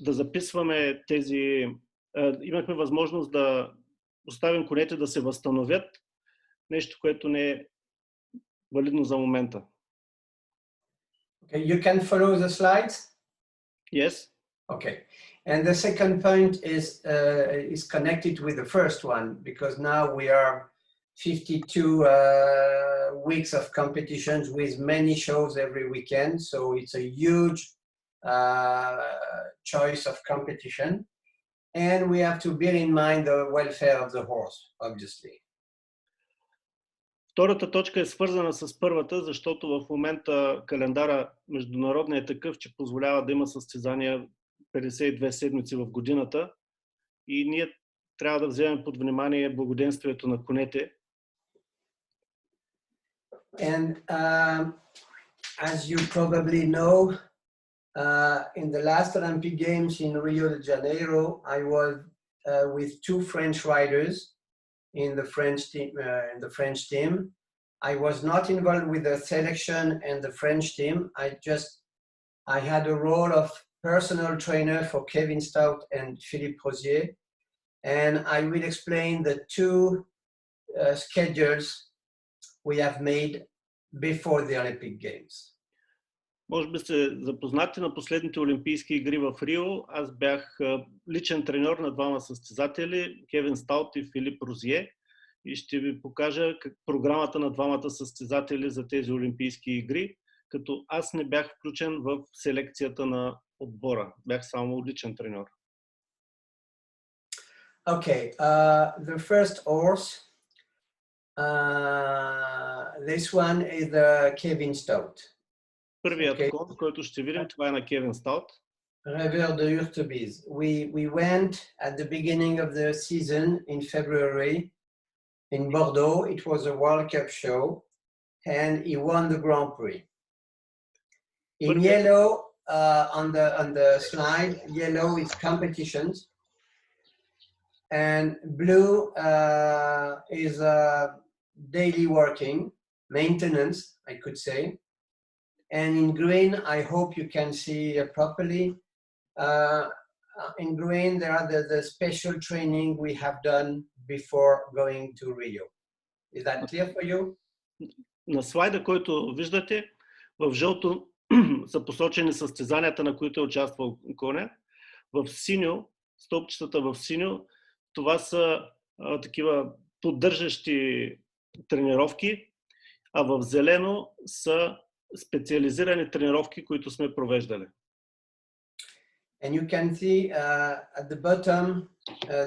да записваме тези... Имахме възможност да оставим конете да се възстановят, нещо, което не е валидно за момента. Okay, you can follow the slides? Yes. Okay. And the second point is connected with the first one, because now we are 52 weeks of competitions with many shows every weekend. So it's a huge choice of competition. And we have to bear in mind the welfare of the horse, obviously. Втората точка е свързана с първата, защото в момента календара международния е такъв, че позволява да има състезания 52 седмици в годината и ние трябва да вземем под внимание благоденствието на конете. And as you probably know, in the last Olympic Games in Rio de Janeiro, I was with two French riders in the French team. I was not involved with the selection and the French team. I had a role of personal trainer for Kevin Stout and Philippe Rosier, and I will explain the two schedules we have made before the Olympic Games. Може би сте запознати на последните Олимпийски игри в Рио. Аз бях личен треньор на двама състезатели, Кевин Стаут и Филип Розие, и ще ви покажа програмата на двамата състезатели за тези Олимпийски игри, като аз не бях включен в селекцията на отбора. Бях само личен треньор. Okay, the first horse, this one is the Kevin Stout. Първият кон, който ще видим, това е на Кевин Стаут. Rêveur de Hurtebise. We went at the beginning of the season in February in Bordeaux. It was a World Cup show, and he won the Grand Prix. In yellow, on the slide, yellow is competitions, and blue is daily working, maintenance, I could say. And in green, I hope you can see properly. In green, there are the special training we have done before going to Rio. Is that clear for you? На слайда, който виждате, в жълто са посочени състезанията, на които е участвал коня. В синьо, стълбчетата в синьо, това са такива поддържащи тренировки, а в зелено са специализирани тренировки, които сме провеждали. And you can see at the bottom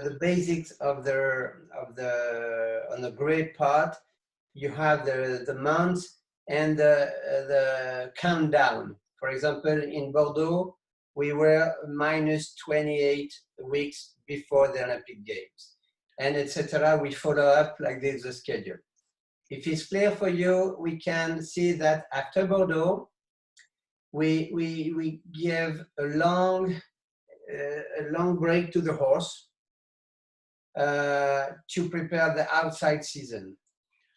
the basics of on the gray part. You have the months and the countdown. For example, in Bordeaux, we were minus 28 weeks before the Olympic Games, and etc. We follow up like this the schedule. If it's clear for you, we can see that after Bordeaux, we give a long break to the horse to prepare the outside season.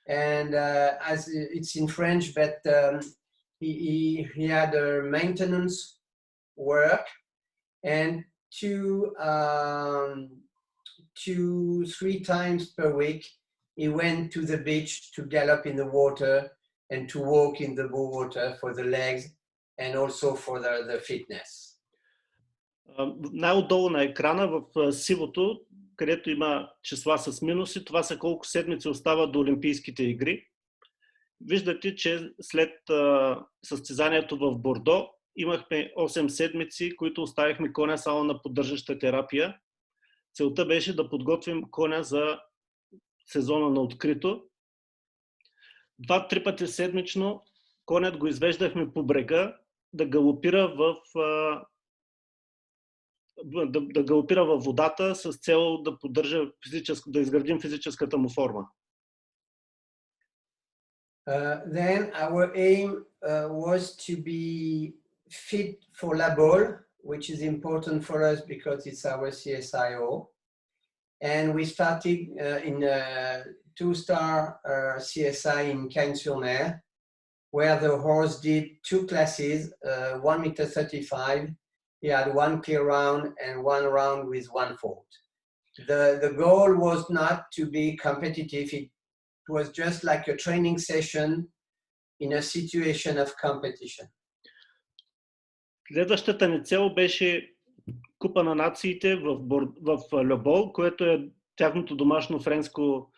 And as it's in French, but he had a maintenance work, and 2-3 times per week he went to the beach to gallop in the water and to walk in the blue water for the legs and also for the fitness. Най-отдолу на екрана в сивото, където има числа с минуси, това са колко седмици остават до Олимпийските игри. Виждате, че след състезанието в Бордо имахме 8 седмици, които оставихме коня само на поддържаща терапия. Целта беше да подготвим коня за сезона на открито. 2-3 пъти седмично конят го извеждахме по брега да галопира във водата с цел да поддържа да изградим физическата му форма. Then our aim was to be fit for La Baule, which is important for us because it's our CSIO. And we started in a 2-star CSI in Cagnes-sur-Mer, where the horse did 2 classes, 1.35 m he had one clear round and one round with one fault. The goal was not to be competitive. It was just like a training session in a situation of competition. Следващата ни цел беше Купа на нациите в Льобол, което е тяхното домашно френско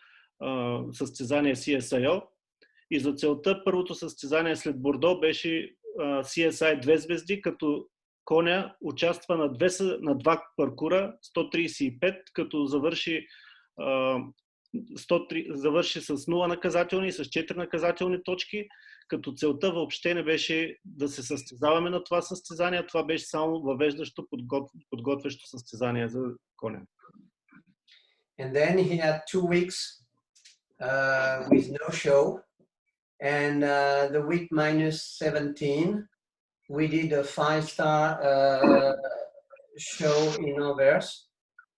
състезание CSIO. И за целта първото състезание след Бордо беше CSI 2 звезди, като коня участва на два паркура, 135, като завърши с 0 наказателни и с 4 наказателни точки, като целта въобще не беше да се състезаваме на това състезание, това беше само въвеждащо подготвящо състезание за коня. And then he had 2 weeks with no show, and the week -17 we did a 5-star show in Anvers,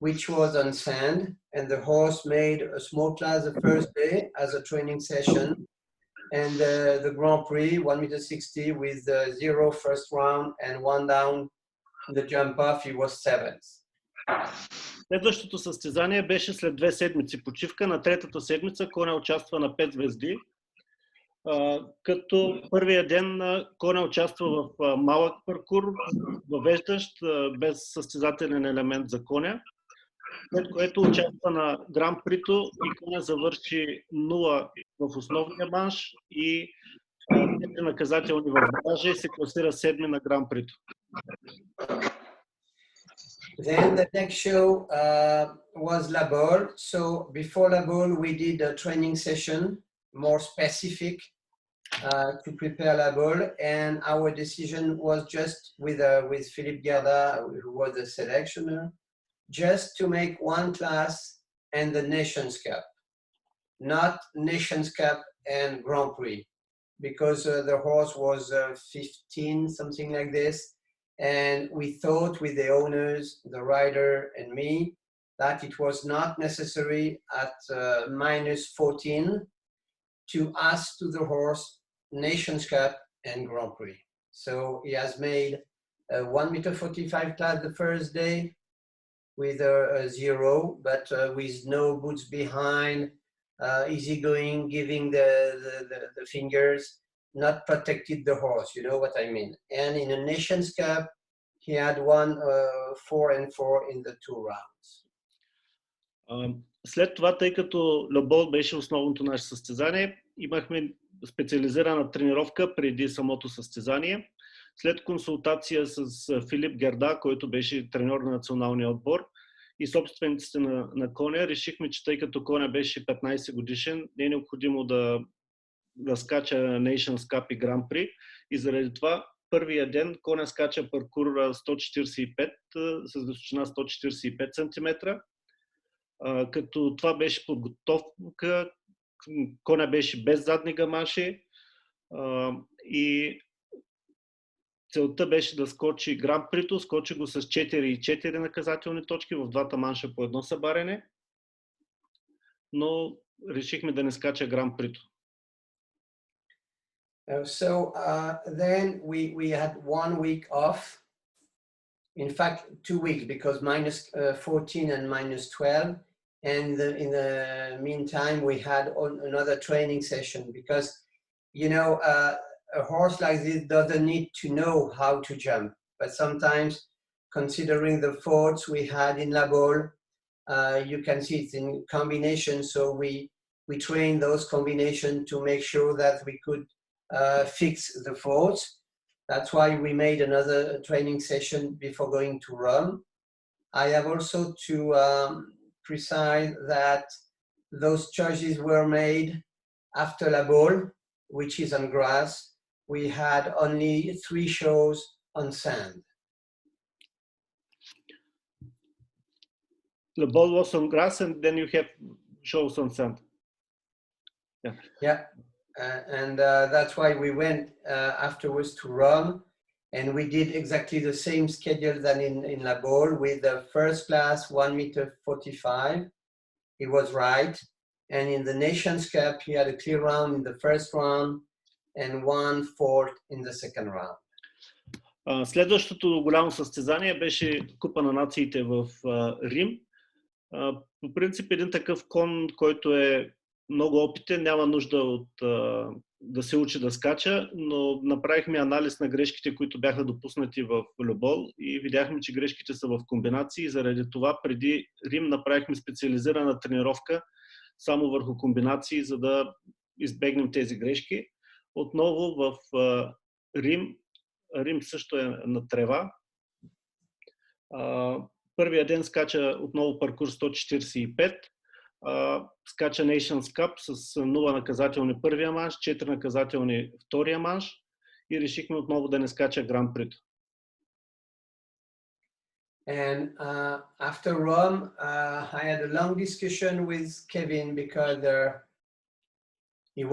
which was on sand, and the horse made a small class the first day as a training session, and the Grand Prix 1.60 m with 0 first round and 1 down the jump off, he was 7th. Следващото състезание беше след 2 седмици почивка. На третата седмица коня участва на 5 звезди, като първия ден коня участва в малък паркур, въвеждащ, без състезателен елемент за коня, след което участва на Гран Прито и коня завърши 0 в основния манш и 4 наказателни в баража и се класира 7 на Гран Прито. Then the next show was La Baule. So before La Baule, we did a training session, more specific to prepare La Baule, and our decision was just with Philippe Gerda, who was the selectioner, just to make one class and the Nations Cup, not Nations Cup and Grand Prix, because the horse was 15, something like this. And we thought with the owners, the rider and me, that it was not necessary at -14 to ask to the horse Nations Cup and Grand Prix. So he has made a 1.45 m class the first day with a 0, but with no boots behind, easygoing, giving the fingers, not protected the horse, you know what I mean. And in a Nations Cup, he had won 4 and 4 in the 2 rounds. След това, тъй като Льобол беше основното наше състезание, имахме специализирана тренировка преди самото състезание. След консултация с Филип Герда, който беше треньор на националния отбор, и собствениците на коня, решихме, че тъй като коня беше 15 годишен, не е необходимо да скача Nations Cup и Grand Prix, и заради това първия ден коня скача паркур 145 с височина 145 см, като това беше подготовка, коня беше без задни гамаши и целта беше да скочи Гран Прито, скочи го с 4 и 4 наказателни точки в двата манша по едно събарене, но решихме да не скача Гран Прито. So then we had 1 week off, in fact 2 weeks, because -14 and -12, and in the meantime we had another training session, because you know a horse like this doesn't need to know how to jump, but sometimes considering the faults we had in La Baule, you can see it's in combination, so we trained those combinations to make sure that we could fix the faults. That's why we made another training session before going to Rome. I have also to precise that those choices were made after La Baule, which is on grass. We had only 3 shows on sand. The ball was on grass and then you have shows on sand. Yeah. And that's why we went afterwards to Rome, and we did exactly the same schedule than in La Baule, with the first class 1.45 m. He was right, and in the Nations Cup he had a clear round in the first round and 1/4 in the second round. Следващото голямо състезание беше Купа на нациите в Рим. По принцип един такъв кон, който е много опитен, няма нужда да се учи да скача, но направихме анализ на грешките, които бяха допуснати в волейбол и видяхме, че грешките са в комбинации. Заради това преди Рим направихме специализирана тренировка само върху комбинации, за да избегнем тези грешки. Отново в Рим също е на трева. Първия ден скача отново паркур 145, скача Nations Cup с 0 наказателни първия манш, 4 наказателни втория манш и решихме отново да не скача Гран Прито. And after Rome, I had a long discussion with Kevin because he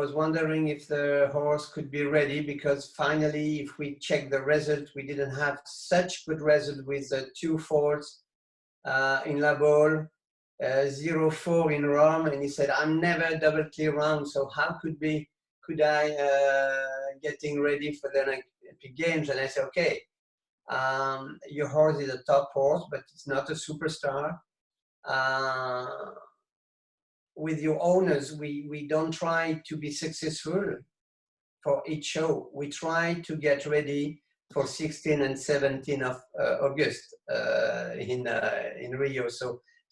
was wondering if the horse could be ready, because finally, if we check the result, we didn't have such good result with the 2-4 in La Baule, 0-4 in Rome, and he said, "I'm never double clear round, so how could I getting ready for the Olympic Games?" And I said, "Okay, your horse is a top horse, but it's not a superstar." With your owners, we don't try to be successful for each show. We try to get ready for 16 and 17 of August in Rio. So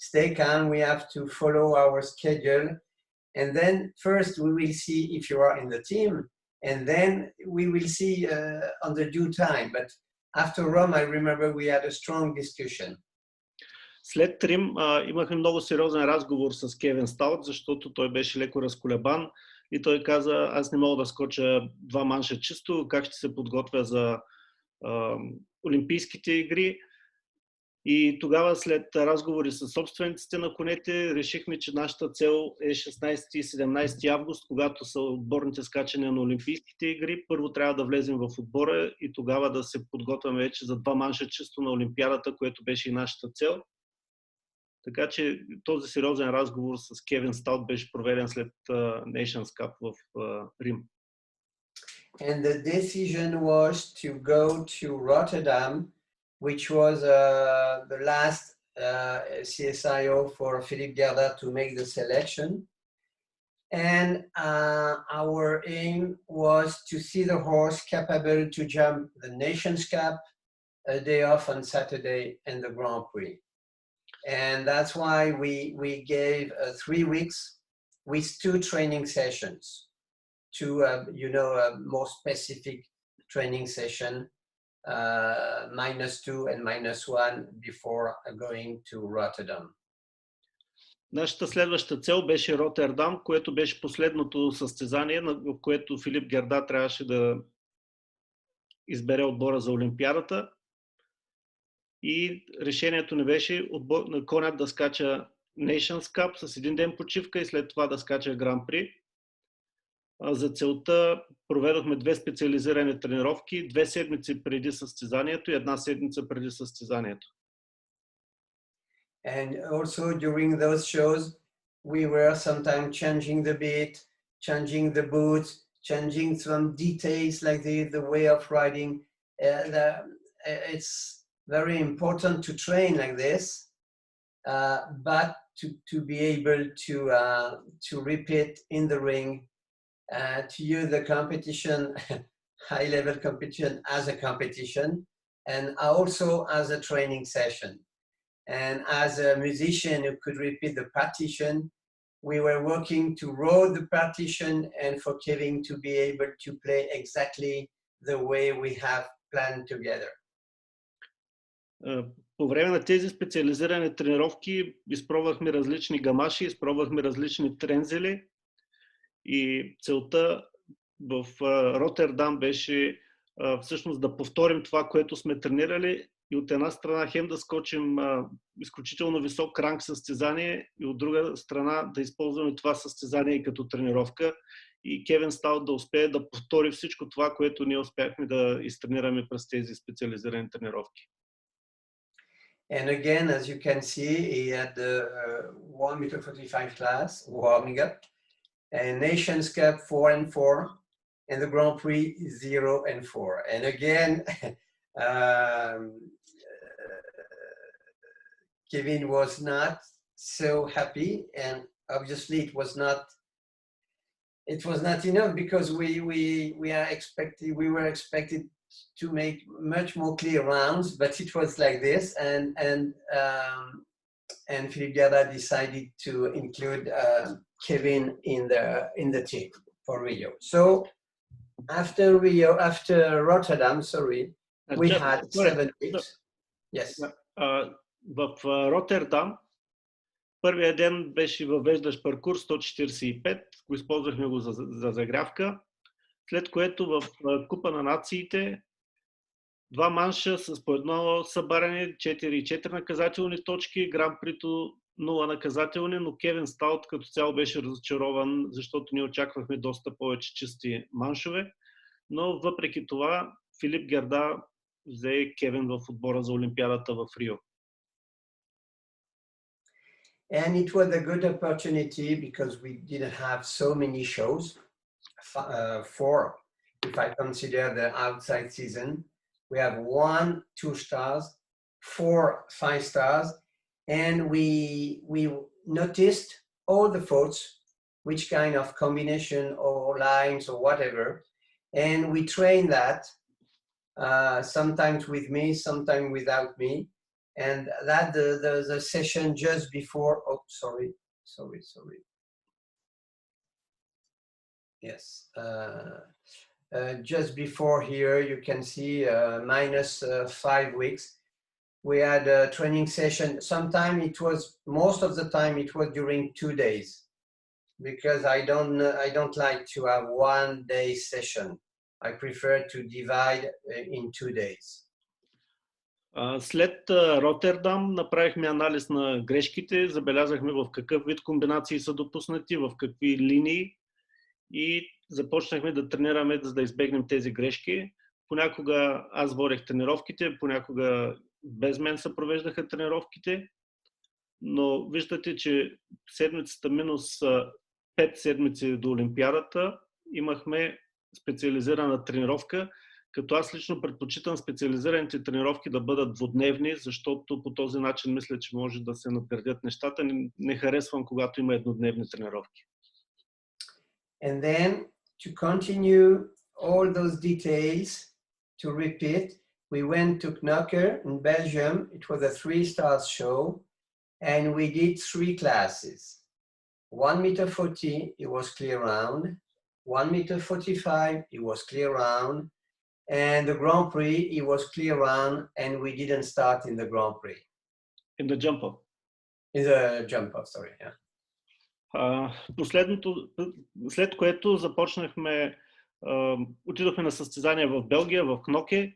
stay calm. We have to follow our schedule. And then first we will see if you are in the team. And then we will see on the due time. But after Rome, I remember we had a strong discussion. След Рим имахме много сериозен разговор с Кевин Стаут, защото той беше леко разколебан и той каза, аз не мога да скоча 2 манша чисто, как ще се подготвя за Олимпийските игри. И тогава след разговори с собствениците на конете решихме, че нашата цел е 16 и 17 август, когато са отборните скачания на Олимпийските игри. Първо трябва да влезем в отбора и тогава да се подготвяме вече за 2 манша чисто на Олимпиадата, което беше и нашата цел. Така че този сериозен разговор с Кевин Стаут беше проведен след Nations Cup в Рим. And the decision was to go to Rotterdam, which was the last CSIO for Philippe Gerda to make the selection. And our aim was to see the horse capable to jump the Nations Cup, a day off on Saturday, and the Grand Prix. And that's why we gave 3 weeks with 2 training sessions, 2 more specific training session, -2 and -1 before going to Rotterdam. Нашата следваща цел беше Ротердам, което беше последното състезание, в което Филип Герда трябваше да избере отбора за Олимпиадата. И решението ни беше конят да скача Nations Cup с 1 ден почивка и след това да скача Гран При. За целта проведохме 2 специализирани тренировки, 2 седмици преди състезанието и 1 седмица преди състезанието. And also during those shows, we were sometimes changing the bit, changing the boots, changing some details like the way of riding. It's very important to train like this, but to be able to repeat in the ring, to use the competition, high-level competition as a competition, and also as a training session. And as a musician who could repeat the partition, we were working to roll the partition and for Kevin to be able to play exactly the way we have planned together. По време на тези специализирани тренировки изпробвахме различни гамаши, изпробвахме различни трензели и целта в Ротердам беше всъщност да повторим това, което сме тренирали и от една страна хем да скочим изключително висок ранг състезание и от друга страна да използваме това състезание и като тренировка и Кевин Стаут да успее да повтори всичко това, което ние успяхме да изтренираме през тези специализирани тренировки. And again, as you can see, he had the 1.45 m class warming up, and Nations Cup 4 and 4, and the Grand Prix 0 and 4. And again, Kevin was not so happy, and obviously it was not enough, because we were expected to make much more clear rounds, but it was like this, and Philippe Gerda decided to include Kevin in the team for Rio. So after Rotterdam, we had 7 weeks. Yes. В Роттердам първия ден беше въвеждащ паркур 145, го използвахме го за загрявка, след което в Купа на нациите 2 манша с по едно събаряне, 4 и 4 наказателни точки, Гран Прито 0 наказателни, но Кевин Стаут като цяло беше разочарован, защото ние очаквахме доста повече чисти маншове, но въпреки това Филип Герда взе Кевин в отбора за Олимпиадата в Рио. And it was a good opportunity because we didn't have so many shows, 4 if I consider the outside season. We have 1 2 stars, 4 5 stars, and we noticed all the faults, which kind of combination or lines or whatever, and we trained that, sometimes with me, sometimes without me. And that the session just before, yes, just before here, you can see minus 5 weeks. We had a training session. Sometimes most of the time it was during 2 days, because I don't like to have 1 day session. I prefer to divide in 2 days. След Роттердам направихме анализ на грешките, забелязахме в какъв вид комбинации са допуснати, в какви линии и започнахме да тренираме, за да избегнем тези грешки. Понякога аз водех тренировките, понякога без мен се провеждаха тренировките, но виждате, че седмицата минус 5 седмици до Олимпиадата имахме специализирана тренировка, като аз лично предпочитам специализираните тренировки да бъдат двудневни, защото по този начин мисля, че може да се надградят нещата. Не харесвам, когато има еднодневни тренировки. And then to continue all those details, to repeat, we went to Knokke in Belgium. It was a 3-star show, and we did 3 classes. 1 meter 40, it was clear round. 1 meter 45, it was clear round. And the Grand Prix, it was clear round, and we didn't start in the Grand Prix. In the jump off. In the jump off, sorry, yeah. След което започнахме, отидохме на състезания в Белгия, в Кноке,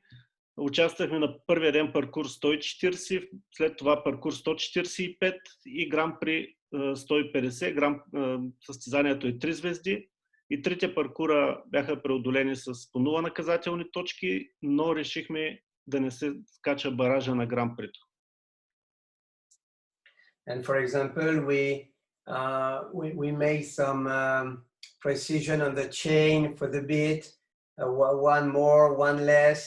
участвахме на първия ден паркур 140, след това паркур 145 и Гран При 150, състезанието е 3 звезди. И трите паркура бяха преодолени с по 0 наказателни точки, но решихме да не се скача баража на Гран Прито. And for example, we made some precision on the chain for the bit, 1 more, 1 less,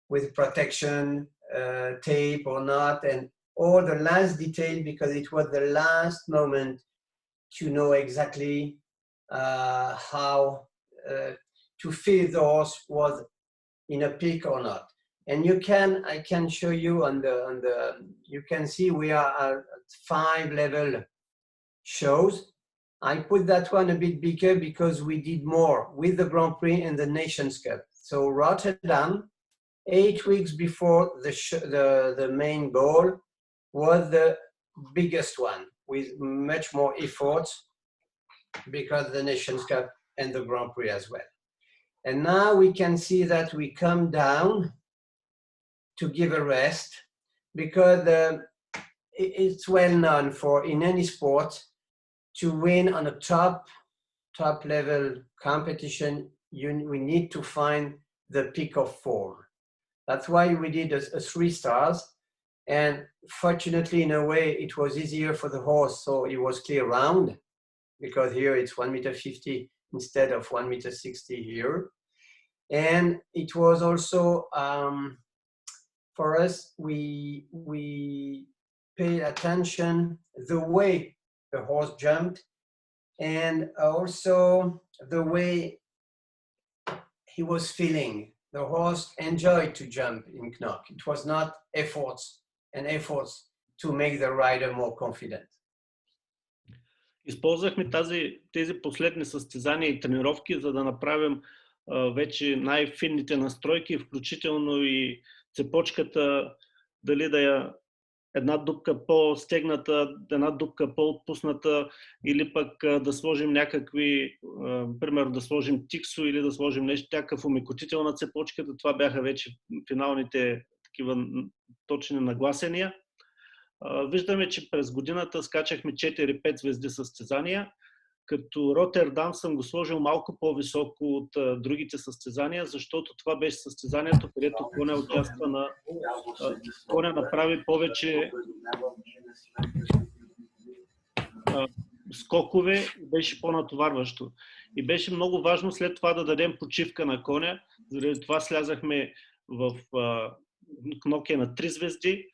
with protection, tape or not, and all the last detail, because it was the last moment to know exactly how to feel the horse was in a peak or not. And I can show you you can see we are at 5 level shows. I put that one a bit bigger because we did more with the Grand Prix and the Nations Cup. So Rotterdam, 8 weeks before the main goal, was the biggest one with much more efforts, because the Nations Cup and the Grand Prix as well. And now we can see that we come down to give a rest, because it's well known for in any sport to win on a top level competition, we need to find the peak of form. That's why we did a 3 stars, and fortunately in a way it was easier for the horse, so it was clear round, because here it's 1 meter 50 instead of 1 meter 60 here. And it was also, for us, we paid attention the way the horse jumped, and also the way he was feeling. The horse enjoyed to jump in knock. It was not efforts to make the rider more confident. Използвахме тези последни състезания и тренировки, за да направим вече най-финните настройки, включително и цепочката, дали да е една дупка по-стегната, една дупка по-отпусната, или пък да сложим някакви, примерно да сложим тиксо или да сложим нещо, някакъв умекотител на цепочката. Това бяха вече финалните такива точни нагласения. Виждаме, че през годината скачахме 4-5 звезди състезания, като Ротердам съм го сложил малко по-високо от другите състезания, защото това беше състезанието, където коня участва коня направи повече скокове и беше по-натоварващо. И беше много важно след това да дадем почивка на коня, заради това слязахме в кноке на 3 звезди,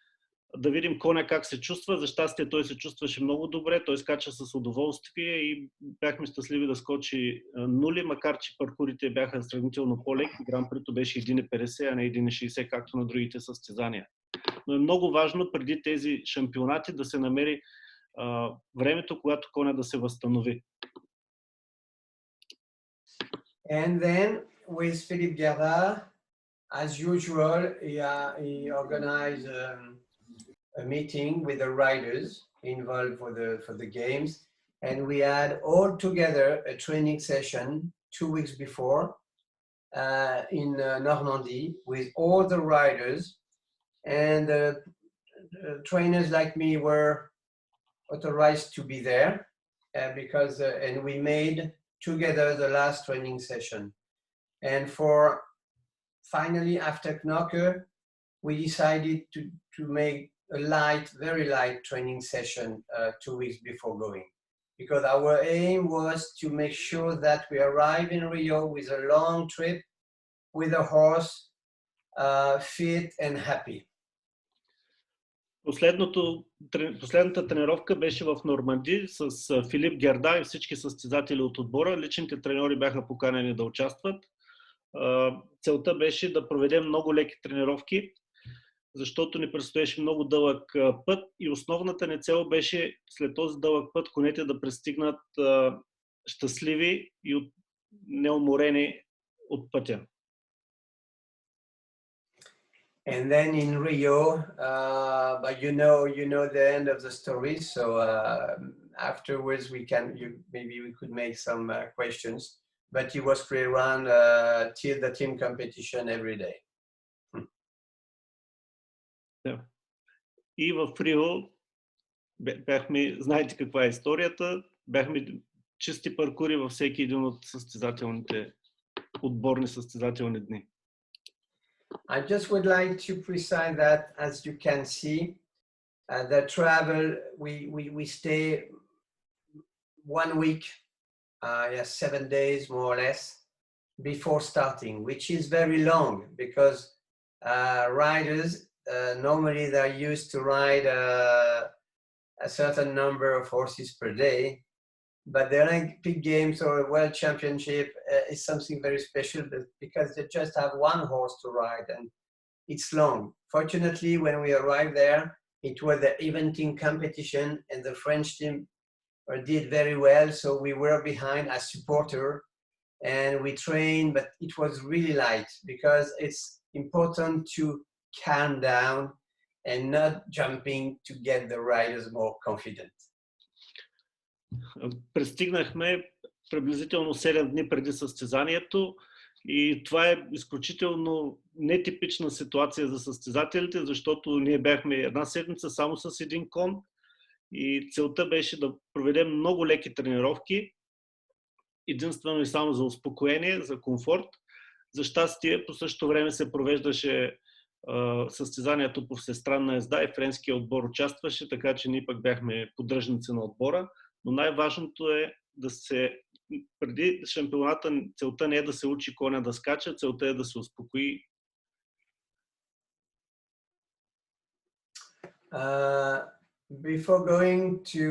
да видим коня как се чувства. За щастие той се чувстваше много добре, той скача с удоволствие и бяхме щастливи да скочи нули, макар че паркурите бяха сравнително по-леки. Гран-прито беше 1,50, а не 1,60, както на другите състезания. Но е много важно преди тези шампионати да се намери времето, когато коня да се възстанови. And then with Philippe Gerda, as usual, he organized a meeting with the riders involved for the games, and we had all together a training session 2 weeks before in Normandy with all the riders, and trainers like me were authorized to be there because and we made together the last training session. And for finally after Knocker, we decided to make a very light training session 2 weeks before going, because our aim was to make sure that we arrive in Rio with a long trip with a horse fit and happy. Последната тренировка беше в Норманди с Филип Герда и всички състезатели от отбора. Личните треньори бяха поканени да участват. Целта беше да проведем много леки тренировки, защото ни предстоеше много дълъг път и основната ни цел беше след този дълъг път конете да пристигнат щастливи и неуморени от пътя. And then in Rio, but you know the end of the story. So afterwards, maybe we could make some questions. But he was pre-run till the team competition every day. И в Рио бяхме, знаете каква е историята, бяхме чисти паркури във всеки един от отборни състезателни дни. I just would like to precise that, as you can see, the travel, we stay 1 week, 7 days more or less, before starting, which is very long because riders, normally they're used to ride a certain number of horses per day, but the Olympic Games or a World Championship is something very special because they just have one horse to ride and it's long. Fortunately, when we arrived there, it was the eventing competition and the French team did very well, so we were behind as supporter and we trained, but it was really light because it's important to calm down and not jumping to get the riders more confident. Пристигнахме приблизително 7 дни преди състезанието и това е изключително нетипична ситуация за състезателите, защото ние бяхме една седмица само с един кон и целта беше да проведем много леки тренировки, единствено и само за успокоение, за комфорт. За щастие, по същото време се провеждаше състезанието по всестранна езда и френския отбор участваше, така че ние пък бяхме поддръжници на отбора. Но най-важното е да се преди шампионата целта не е да се учи коня да скача, целта е да се успокои. Before going to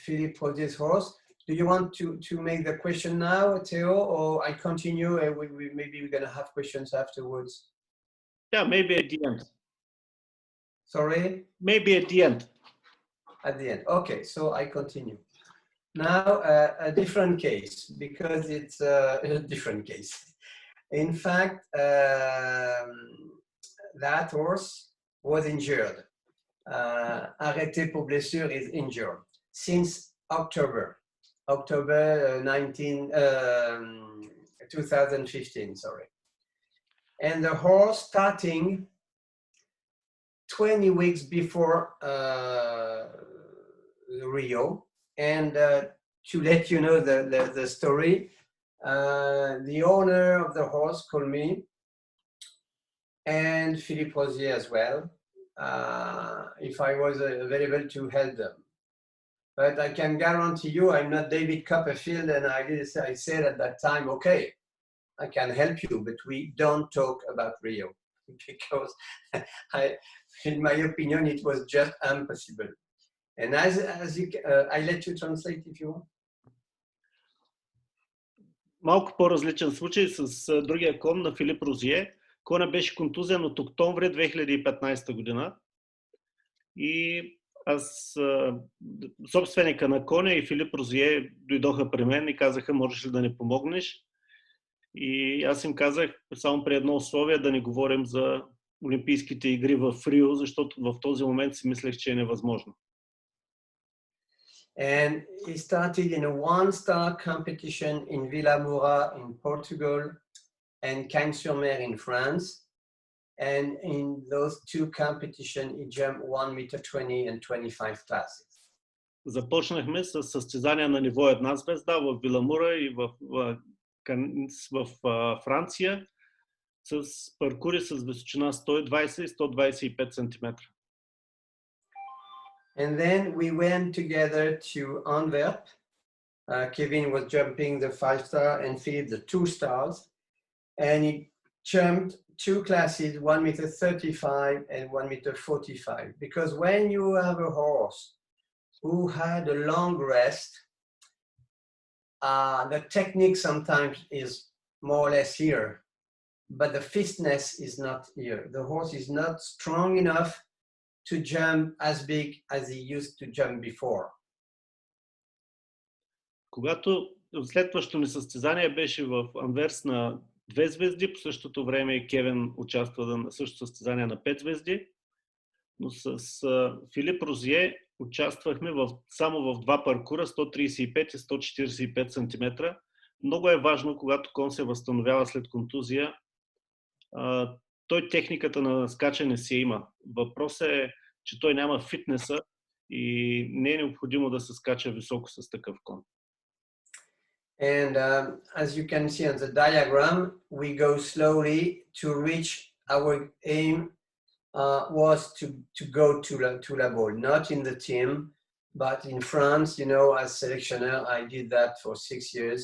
Philippe Rodier's horse, do you want to make the question now, Theo, or I continue and maybe we're going to have questions afterwards? Yeah, maybe at the end. Sorry? Maybe at the end. At the end. Okay, so I continue. Now, a different case, because it's a different case. In fact, that horse was injured. Arrêté pour blessure is injured since October 2015, sorry. And the horse starting 20 weeks before Rio. And to let you know the story, the owner of the horse called me and Philippe Rosier as well, if I was available to help them. But I can guarantee you I'm not David Copperfield, and I said at that time, okay, I can help you, but we don't talk about Rio, because in my opinion, it was just impossible. And as you, I let you translate if you want. Малко по-различен случай с другия кон на Филип Розие. Коня беше контузен от октомври 2015 година. И аз, собственика на коня и Филип Розие дойдоха при мен и казаха, можеш ли да ни помогнеш? И аз им казах само при едно условие да не говорим за Олимпийските игри в Рио, защото в този момент си мислех, че е невъзможно. And he started in a one-star competition in Vilamura in Portugal and Cagnes-sur-Mer in France. And in those two competitions, he jumped 1 meter 20 and 25 classes. Започнахме с състезания на ниво една звезда в Виламура и в Франция с паркури с височина 120 и 125 см. And then we went together to Antwerp. Kevin was jumping the 5-star and Philippe the 2 stars. And he jumped two classes, 1 meter 35 and 1 meter 45. Because when you have a horse who had a long rest, the technique sometimes is more or less here, but the fitness is not here. The horse is not strong enough to jump as big as he used to jump before. Когато следващото ни състезание беше в Анверс на 2 звезди, по същото време Кевин участва на същото състезание на 5 звезди, но с Филип Розие участвахме само в два паркура, 135 и 145 см. Много е важно, когато кон се възстановява след контузия, той техниката на скачане си има. Въпросът е, че той няма фитнеса и не е необходимо да се скача високо с такъв кон. And as you can see on the diagram, we go slowly to reach our aim was to go to La Baule, not in the team, but in France, you know, as selectioner, I did that for 6 years.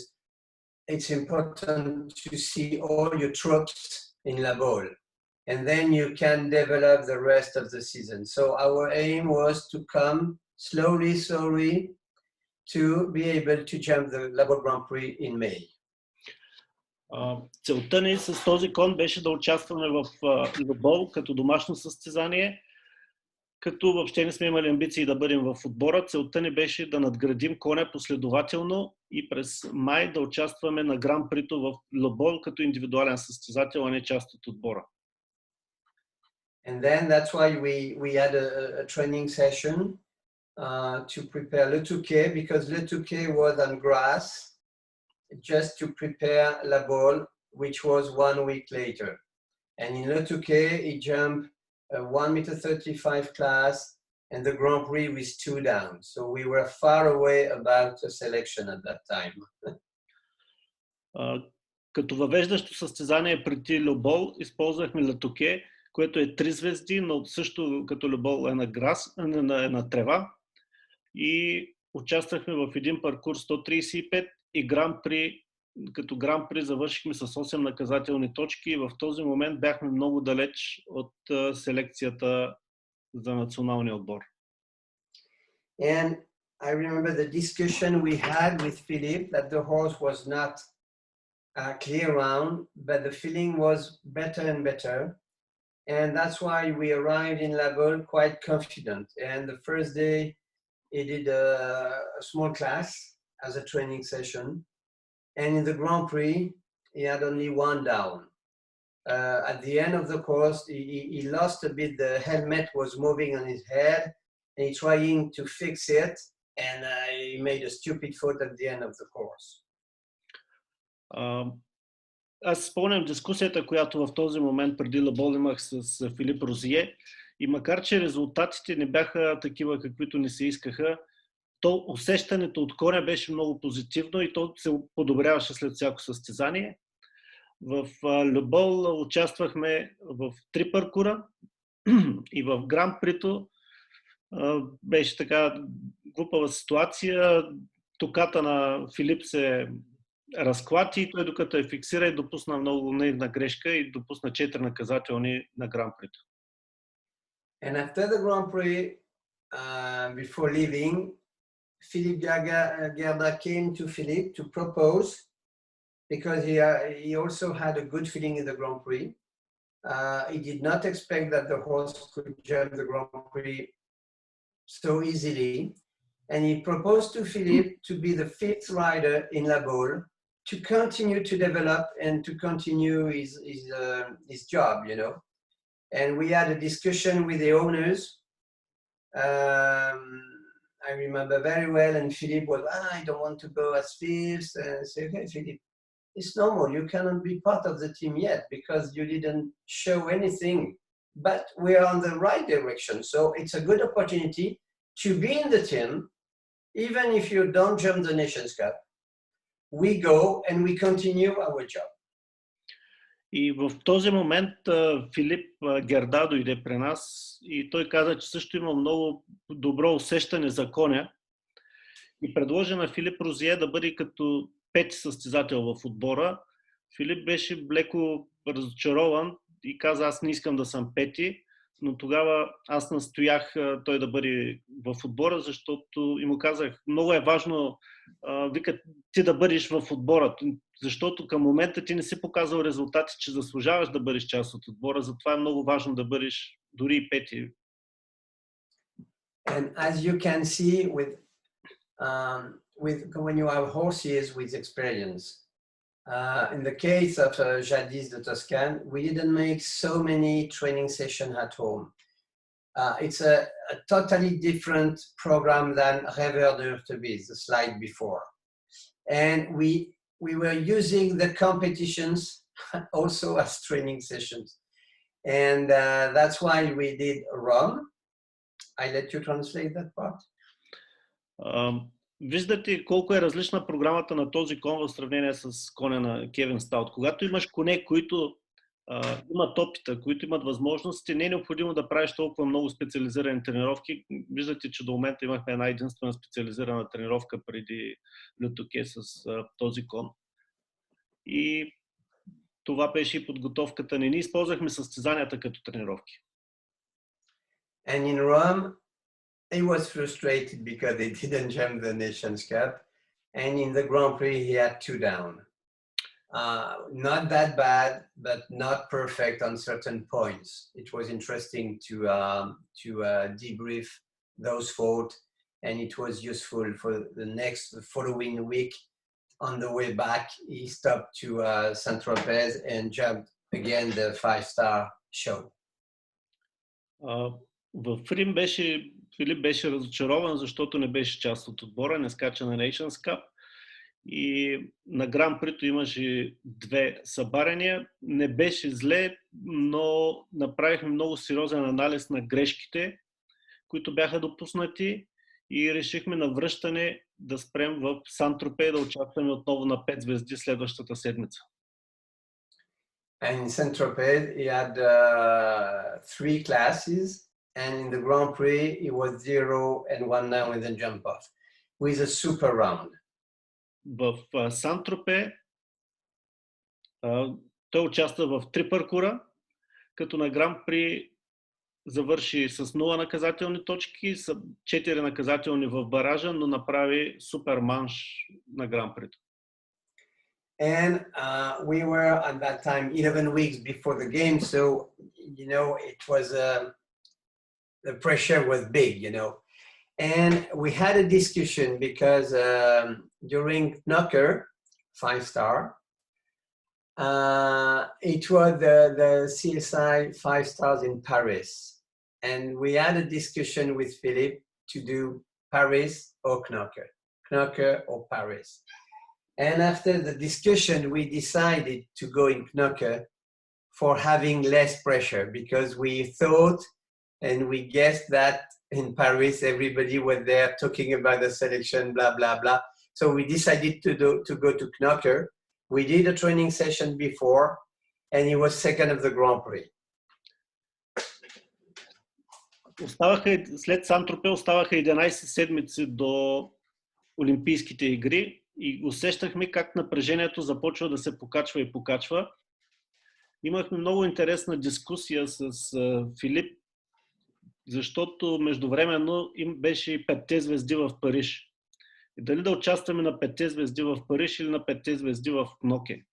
It's important to see all your troops in La Baule, and then you can develop the rest of the season. So our aim was to come slowly to be able to jump the La Baule Grand Prix in May. Целта ни с този кон беше да участваме в Лобол като домашно състезание, като въобще не сме имали амбиции да бъдем в отбора. Целта ни беше да надградим коня последователно и през май да участваме на Гран Прито в Лобол като индивидуален състезател, а не част от отбора. And then that's why we had a training session to prepare Le Touquet, because Le Touquet was on grass, just to prepare La Baule, which was 1 week later. And in Le Touquet, he jumped a 1 meter 35 class and the Grand Prix with 2 down. So we were far away about a selection at that time. Като въвеждащо състезание преди Лобол използвахме Le Touquet, което е 3 звезди, но също като Лобол е на грас, на трева. И участвахме в един паркур 135 и като гран-при завършихме с 8 наказателни точки и в този момент бяхме много далеч от селекцията за националния отбор. And I remember the discussion we had with Philippe that the horse was not clear round, but the feeling was better and better. And that's why we arrived in La Baule quite confident. And the first day, he did a small class as a training session. And in the Grand Prix, he had only one down. At the end of the course, he lost a bit. The helmet was moving on his head, and he trying to fix it. And he made a stupid fault at the end of the course. Аз спомням дискусията, която в този момент преди Лабол имах с Филип Розие и макар, че резултатите не бяха такива, каквито не се искаха, то усещането от коня беше много позитивно и то се подобряваше след всяко състезание. В Лабол участвахме в 3 паркура и в Гран-прито беше така глупава ситуация. Токата на Филип се разклати и той докато я фиксира и допусна много наивна грешка и допусна 4 наказателни на Гран-прито. And after the Grand Prix, before leaving, Philippe Gerda came to Philippe to propose, because he also had a good feeling in the Grand Prix. He did not expect that the horse could jump the Grand Prix so easily. And he proposed to Philippe to be the 5th rider in La Baule, to continue to develop and to continue his job, you know. And we had a discussion with the owners. I remember very well, and Philippe was, I don't want to go as 5th. And I said, okay, Philippe, it's normal. You cannot be part of the team yet because you didn't show anything, but we are on the right direction. So it's a good opportunity to be in the team, even if you don't jump the Nations Cup. We go and we continue our job. И в този момент Филип Герда дойде при нас и той каза, че също има много добро усещане за коня и предложи на Филип Розие да бъде като 5 състезател в отбора. Филип беше леко разочарован и каза, аз не искам да съм 5, но тогава аз настоях той да бъде в отбора, защото и му казах, много е важно вика, ти да бъдеш в отбора, защото към момента ти не си показал резултати, че заслужаваш да бъдеш част от отбора, затова е много важно да бъдеш дори и 5. And as you can see when you have horses with experience, in the case of Jadis de Toscane, we didn't make so many training sessions at home. It's a totally different program than Rêveur de Hurtebise, the slide before. And we were using the competitions also as training sessions. And that's why we did Rome. I let you translate that part. Виждате колко е различна програмата на този кон в сравнение с коня на Кевин Стаут. Когато имаш коне, които имат опита, които имат възможности, не е необходимо да правиш толкова много специализирани тренировки. Виждате, че до момента имахме една единствена специализирана тренировка преди Лютоке с този кон. И това беше и подготовката ни. Ние използвахме състезанията като тренировки. And in Rome, he was frustrated because they didn't jump the Nations Cup, and in the Grand Prix he had 2 down. Not that bad, but not perfect on certain points. It was interesting to debrief those faults, and it was useful for the following week. On the way back, he stopped to Saint-Tropez and jumped again the 5-star show. В Рим Филип беше разочарован, защото не беше част от отбора, не скача на Nations Cup. И на Гран-прито имаше 2 събарения. Не беше зле, но направихме много сериозен анализ на грешките, които бяха допуснати и решихме на връщане да спрем в Сан-Тропе да участваме отново на 5 звезди следващата седмица. And in Saint-Tropez, he had 3 classes, and in the Grand Prix, he was 0 and 1 down with a jump off. with a super round. В Сан-Тропе той участва в 3 паркура, като на Гран При завърши с 0 наказателни точки, 4 наказателни в баража, но направи супер манш на Гран Прито. And we were at that time 11 weeks before the game, so it was the pressure was big, And we had a discussion because during Knocker 5-star, it was the CSI 5 stars in Paris, and we had a discussion with Philippe to do Paris or Knocker or Paris. And after the discussion, we decided to go in Knocker for having less pressure, because we thought and we guessed that in Paris, everybody was there talking about the selection, blah, blah, blah. So we decided to go to Knocker. We did a training session before, and he was second of the Grand Prix. След Сан-Тропе оставаха 11 седмици до Олимпийските игри и усещахме как напрежението започва да се покачва и покачва. Имахме много интересна дискусия с Филип, защото междувременно им беше и 5-те звезди в Париж. И дали да участваме на 5-те звезди в Париж или на 5-те звезди в Кноке.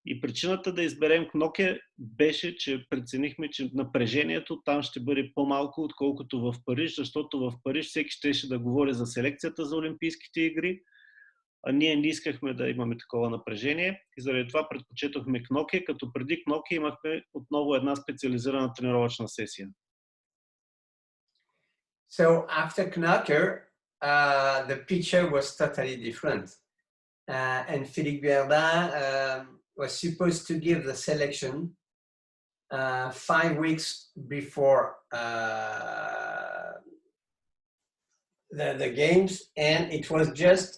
И причината да изберем Кноке беше, че преценихме, че напрежението там ще бъде по-малко, отколкото в Париж, защото в Париж всеки щеше да говори за селекцията за Олимпийските игри, а ние не искахме да имаме такова напрежение и заради това предпочетохме Кноке, като преди Кноке имахме отново една специализирана тренировъчна сесия. So after Knocker, the picture was totally different. And Philippe Verdun was supposed to give the selection 5 weeks before the games, and it was just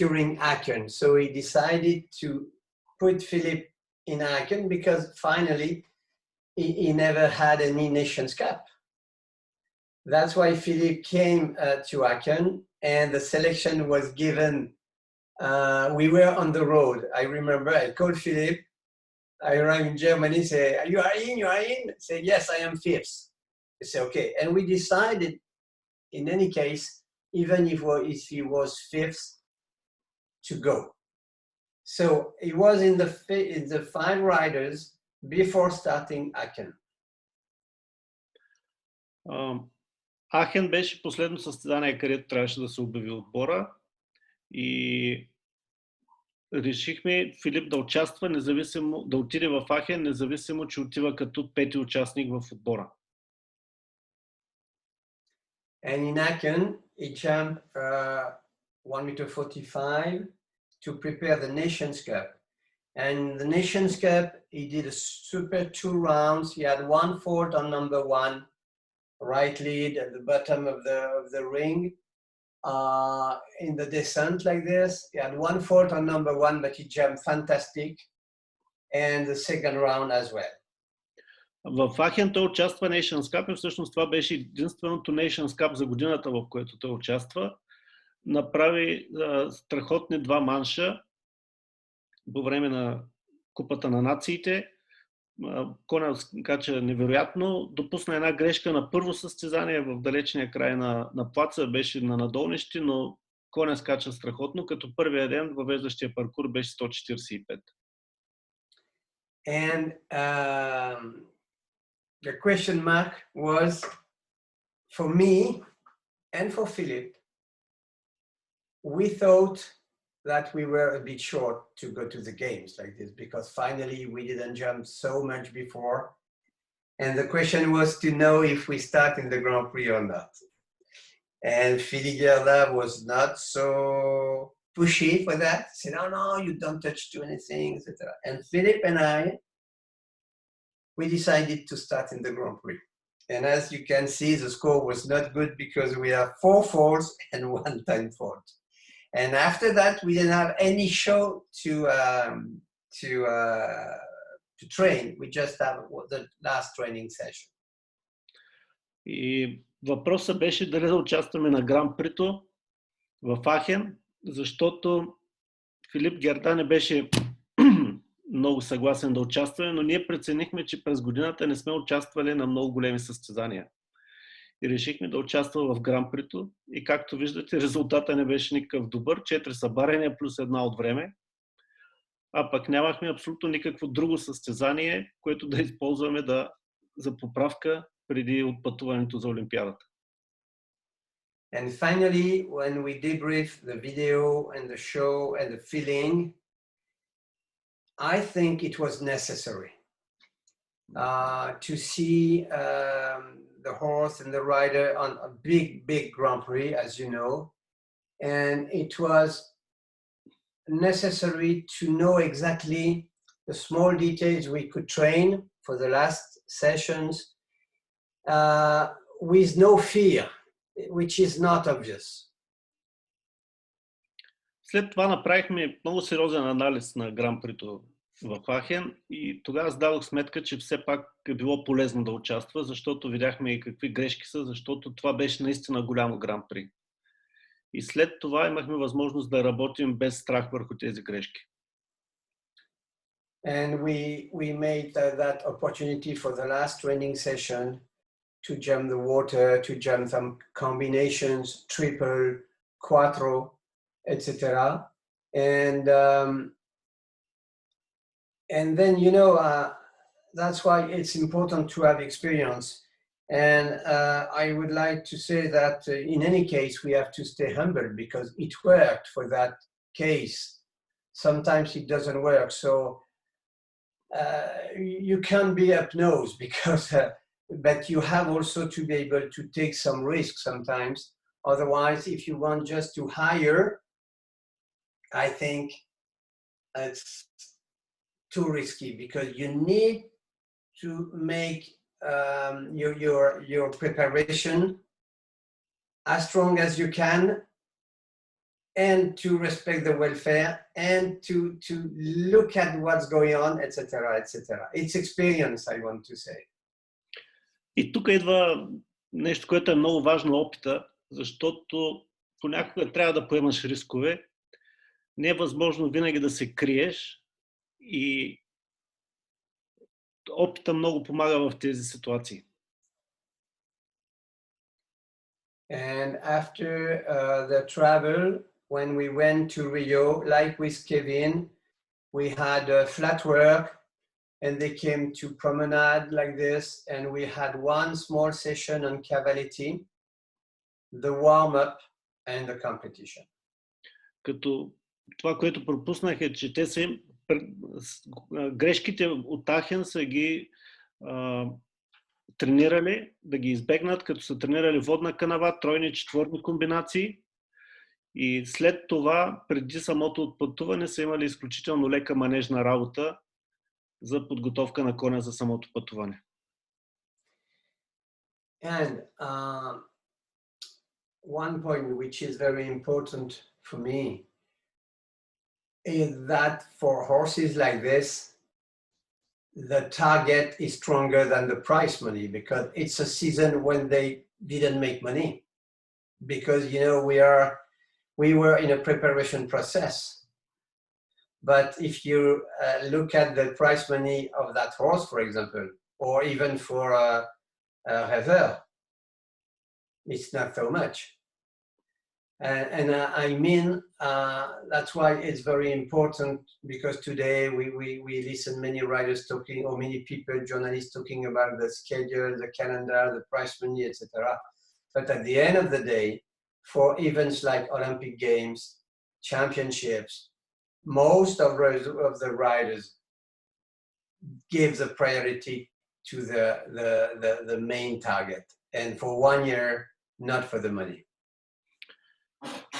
during Aachen. So he decided to put Philippe in Aachen because finally he never had any Nations Cup. That's why Philippe came to Aachen, and the selection was given. We were on the road. I remember I called Philippe. I rang in Germany, say, you are in? I said, yes, I am fifth. He said, okay. And we decided, in any case, even if he was fifth, to go. So he was in the 5 riders before starting Aachen. Ахен беше последно състезание, където трябваше да се обяви отбора и решихме Филип да участва, да отиде в Ахен, независимо, че отива като 5-ти участник в отбора. And in Aachen, he jumped 1.45 to prepare the Nations Cup. And the Nations Cup, he did a super 2 rounds. He had 1 fault on number 1, right lead at the bottom of the ring. In the descent like this, he had 1 fault on number 1, but he jumped fantastic. And the second round as well. В Ахен той участва Nations Cup и всъщност това беше единственото Nations Cup за годината, в което той участва. Направи страхотни 2 манша по време на Купата на нациите. Коня скача невероятно. Допусна една грешка на първо състезание в далечния край на плаца, беше на надолнищи, но коня скача страхотно, като първия ден въвеждащия паркур беше 145. And the question mark was for me and for Philippe. We thought that we were a bit short to go to the games like this because finally we didn't jump so much before. And the question was to know if we start in the Grand Prix or not. And Philippe Verdun was not so pushy for that. He said, no, you don't touch to anything, etc. And Philippe and I, we decided to start in the Grand Prix. And as you can see, the score was not good because we have 4 falls and 1 time fault. And after that, we didn't have any show to train. We just have the last training session. И въпросът беше дали да участваме на Гран Прито в Ахен, защото Филип Герда не беше много съгласен да участваме, но ние преценихме, че през годината не сме участвали на много големи състезания. И решихме да участва в Гран-прито. И както виждате, резултата не беше никакъв добър. 4 събарения плюс една от време. А пък нямахме абсолютно никакво друго състезание, което да използваме за поправка преди отпътуването за Олимпиадата. And finally, when we debrief the video and the show and the feeling, I think it was necessary to see the horse and the rider on a big Grand Prix, as you know. And it was necessary to know exactly the small details we could train for the last sessions with no fear, which is not obvious. След това направихме много сериозен анализ на Гран-прито в Ахен и тогава зададох сметка, че все пак е било полезно да участва, защото видяхме и какви грешки са, защото това беше наистина голямо Гран-при. И след това имахме възможност да работим без страх върху тези грешки. And we made that opportunity for the last training session to jump the water, to jump some combinations, triple, quattro, etc. And then, you know, that's why it's important to have experience. And I would like to say that in any case, we have to stay humble because it worked for that case. Sometimes it doesn't work. So you can't be up nose because, but you have also to be able to take some risk sometimes. Otherwise, if you want just to hire, I think it's too risky because you need to make your preparation as strong as you can and to respect the welfare and to look at what's going on, etc., etc. It's experience, I want to say. И тук идва нещо, което е много важно, опита, защото понякога трябва да поемаш рискове. Не е възможно винаги да се криеш и опита много помага в тези ситуации. And after the travel, when we went to Rio, like with Kevin, we had flat work and they came to promenade like this and we had one small session on cavaletti, the warm-up and the competition. Като това, което пропуснах е, че те са грешките от Ахен са ги тренирали да ги избегнат, като са тренирали водна канава, тройни, четворни комбинации и след това, преди самото отпътуване, са имали изключително лека манежна работа за подготовка на коня за самото пътуване. And one point which is very important for me is that for horses like this, the target is stronger than the prize money because it's a season when they didn't make money. Because, you know, we were in a preparation process. But if you look at the prize money of that horse, for example, or even for a rêveur, it's not so much. And I mean, that's why it's very important because today we listen many riders talking or many people, journalists talking about the schedule, the calendar, the prize money, etc. But at the end of the day, for events like Olympic Games, championships, most of the riders give the priority to the main target. And for 1 year, not for the money.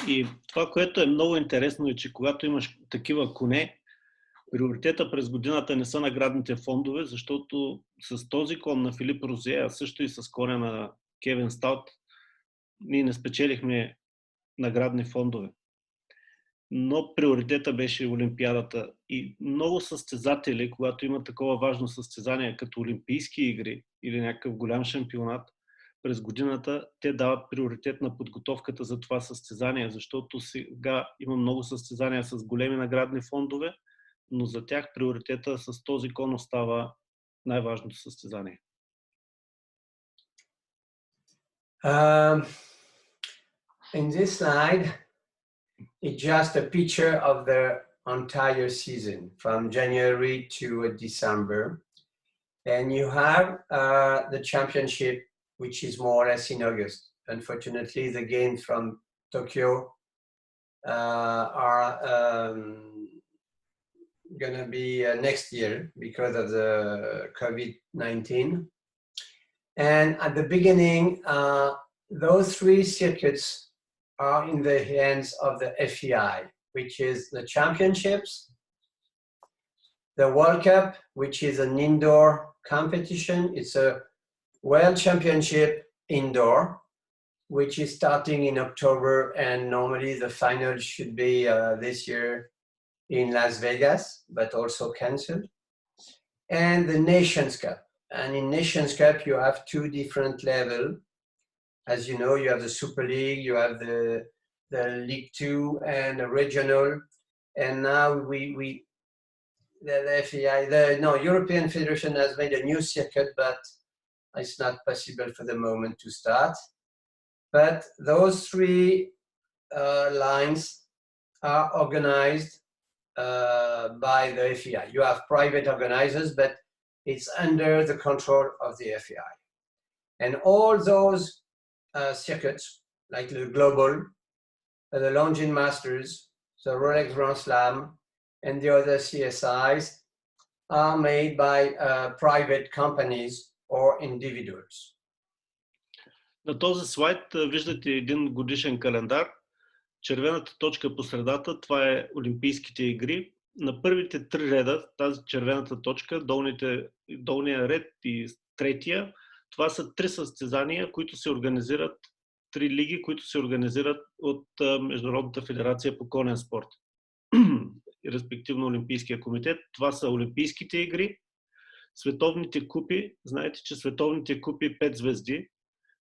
И това, което е много интересно е, че когато имаш такива коне, приоритета през годината не са наградните фондове, защото с този кон на Филип Розе, а също и с коня на Кевин Стаут, ние не спечелихме наградни фондове. Но приоритета беше Олимпиадата. И много състезатели, когато има такова важно състезание като Олимпийски игри или някакъв голям шампионат, през годината, те дават приоритет на подготовката за това състезание, защото сега има много състезания с големи наградни фондове, но за тях приоритета с този кон остава най-важното състезание. In this slide, it's just a picture of the entire season from January to December. And you have the championship, which is more or less in August. Unfortunately, the games from Tokyo are going to be next year because of the COVID-19. And at the beginning, those three circuits are in the hands of the FEI, which is the championships, the World Cup, which is an indoor competition. It's a World Championship indoor, which is starting in October, and normally the final should be this year in Las Vegas, but also cancelled. And the Nations Cup. And in Nations Cup, you have two different levels. As you know, you have the Super League, you have the League 2 and the regional. And now the FEI, European Federation has made a new circuit, but it's not possible for the moment to start. But those three lines are organized by the FEI. You have private organizers, but it's under the control of the FEI. And all those circuits, like the Global, the Longines Masters, the Rolex Grand Slam, and the other CSIs are made by private companies or individuals. На този слайд виждате един годишен календар. Червената точка по средата, това е Олимпийските игри. На първите три реда, тази червената точка, долния ред и третия, това са три състезания, които се организират, три лиги, които се организират от Международната федерация по конен спорт и респективно Олимпийския комитет. Това са Олимпийските игри, световните купи. Знаете, че световните купи 5 звезди,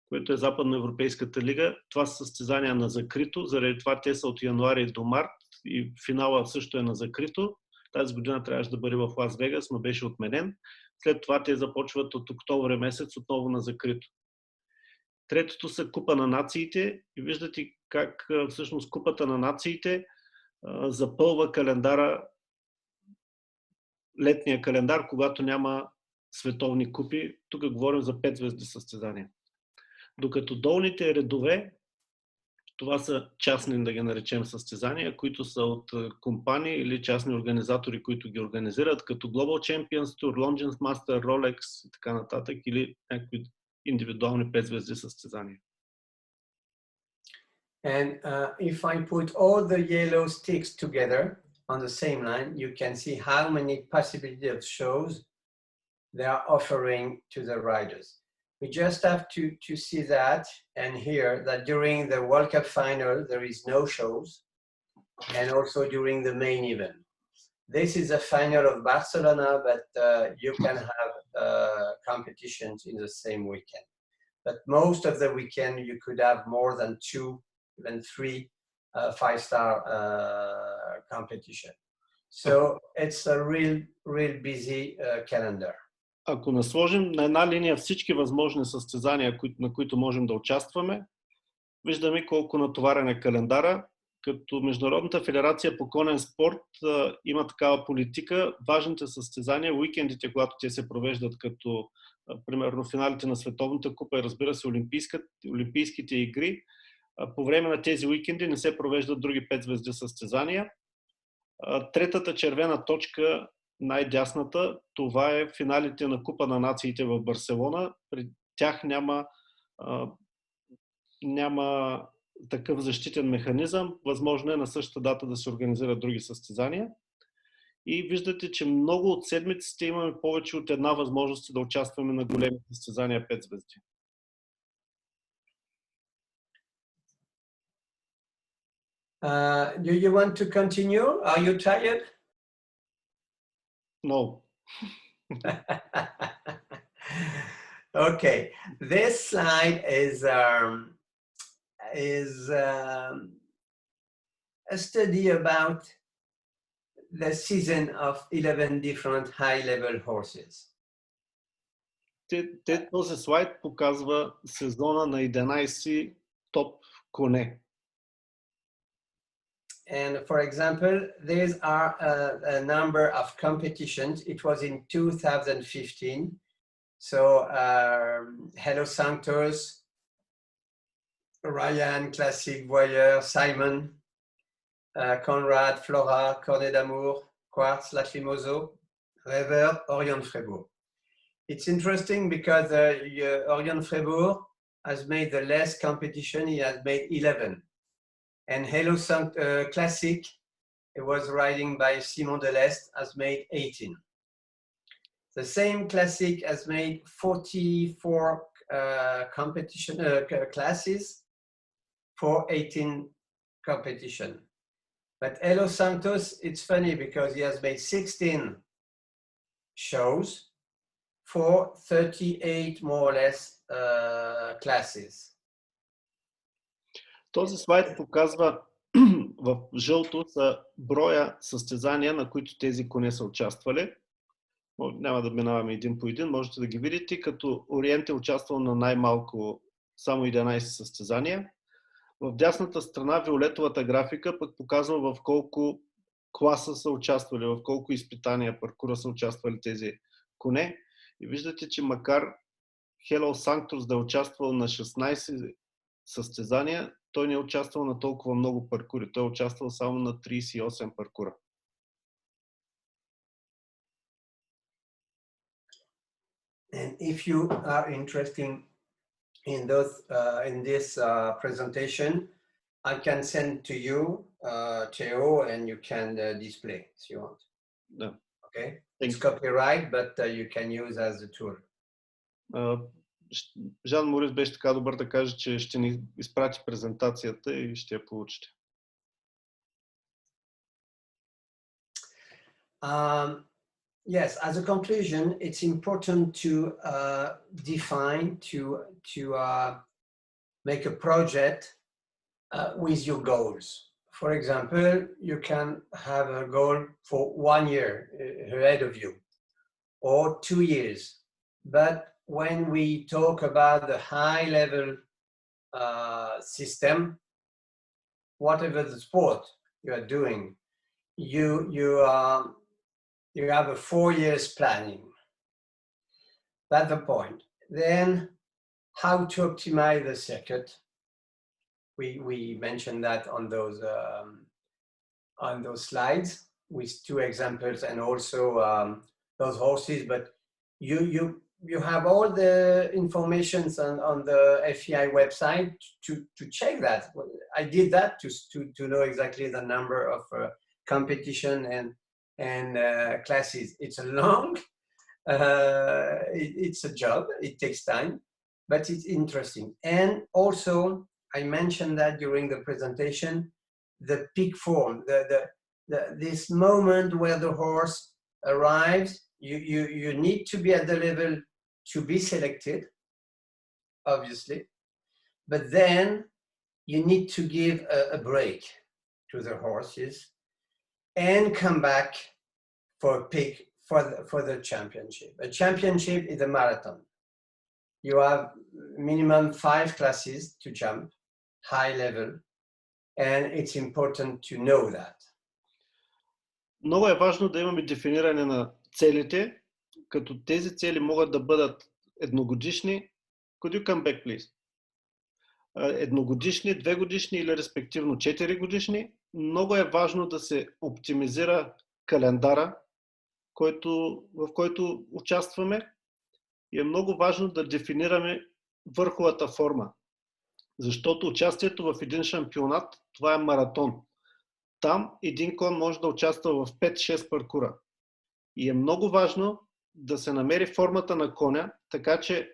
което е Западноевропейската лига, това са състезания на закрито, заради това те са от януари до март и финала също е на закрито. Тази година трябваше да бъде в Лас Вегас, но беше отменен. След това те започват от октомври месец отново на закрито. Третото са Купа на нациите и виждате как всъщност Купата на нациите запълва календара, летния календар, когато няма световни купи. Тук говорим за 5 звезди състезания. Докато долните редове, това са частни, да ги наречем, състезания, които са от компании или частни организатори, които ги организират, като Global Champions Tour, Longines Master, Rolex и така нататък, или някакви индивидуални 5 звезди състезания. And if I put all the yellow sticks together on the same line, you can see how many possibilities of shows they are offering to the riders. We just have to see that and hear that during the World Cup final, there is no shows, and also during the main event. This is a final of Barcelona, but you can have competitions in the same weekend. But most of the weekend, you could have more than 2, even 3 5-star competition. So it's a real busy calendar. Ако насложим на една линия всички възможни състезания, на които можем да участваме, виждаме колко натоварен е календара. Като Международната федерация по конен спорт има такава политика, важните състезания, уикендите, когато те се провеждат, като примерно финалите на Световната купа и разбира се Олимпийските игри, по време на тези уикенди не се провеждат други 5 звезди състезания. Третата червена точка, най-дясната, това е финалите на Купа на нациите в Барселона. При тях няма такъв защитен механизъм. Възможно е на същата дата да се организират други състезания. И виждате, че много от седмиците имаме повече от една възможност да участваме на големи състезания 5 звезди. Do you want to continue? Are you tired? No. Okay, this slide is a study about the season of 11 different high-level horses. Този слайд показва сезона на 11 топ коне. And for example, these are a number of competitions. It was in 2015. So Hello Santos, Ryan, Classic, Voyeur, Simon, Conrad, Flora, Cornet d'Amour, Quartz, Lacrymoso, Rêveur, Orion Frébourg. It's interesting because Orion Frébourg has made the less competition. He has made 11. And Hello Classic, it was riding by Simon Deleste, has made 18. The same Classic has made 44 competition classes for 18 competition. But Hello Santos, it's funny because he has made 16 shows for 38 more or less classes. Този слайд показва в жълто са броя състезания, на които тези коне са участвали. Няма да минаваме един по един, можете да ги видите, като Ориент е участвал на най-малко само 11 състезания. В дясната страна виолетовата графика пък показва в колко класа са участвали, в колко изпитания, паркура са участвали тези коне. И виждате, че макар Hello Sanctus да е участвал на 16 състезания, той не е участвал на толкова много паркури. Той е участвал само на 38 паркура. And if you are interested in this presentation, I can send to you, Theo, and you can display if you want. No. Okay? It's copyright, but you can use as a tool. Жан-Морис беше така добър да каже, че ще ни изпрати презентацията и ще я получите. Yes, as a conclusion, it's important to define, to make a project with your goals. For example, you can have a goal for 1 year ahead of you, or 2 years. But when we talk about the high-level system, whatever the sport you are doing, you have a 4 years planning. That's the point. Then, how to optimize the circuit. We mentioned that on those slides with 2 examples and also those horses. But you have all the information on the FEI website to check that. I did that to know exactly the number of competition and classes. It's a long, it's a job, it takes time, but it's interesting. And also, I mentioned that during the presentation, the peak form, this moment where the horse arrives, you need to be at the level to be selected, obviously, but then you need to give a break to the horses and come back for a peak for the championship. A championship is a marathon. You have minimum 5 classes to jump, high level, and it's important to know that. Много е важно да имаме дефиниране на целите, като тези цели могат да бъдат едногодишни. Could you come back, please? Едногодишни, 2 годишни или респективно 4 годишни. Много е важно да се оптимизира календара, в който участваме. И е много важно да дефинираме върховата форма. Защото участието в един шампионат, това е маратон. Там един кон може да участва в 5-6 паркура. И е много важно да се намери формата на коня, така че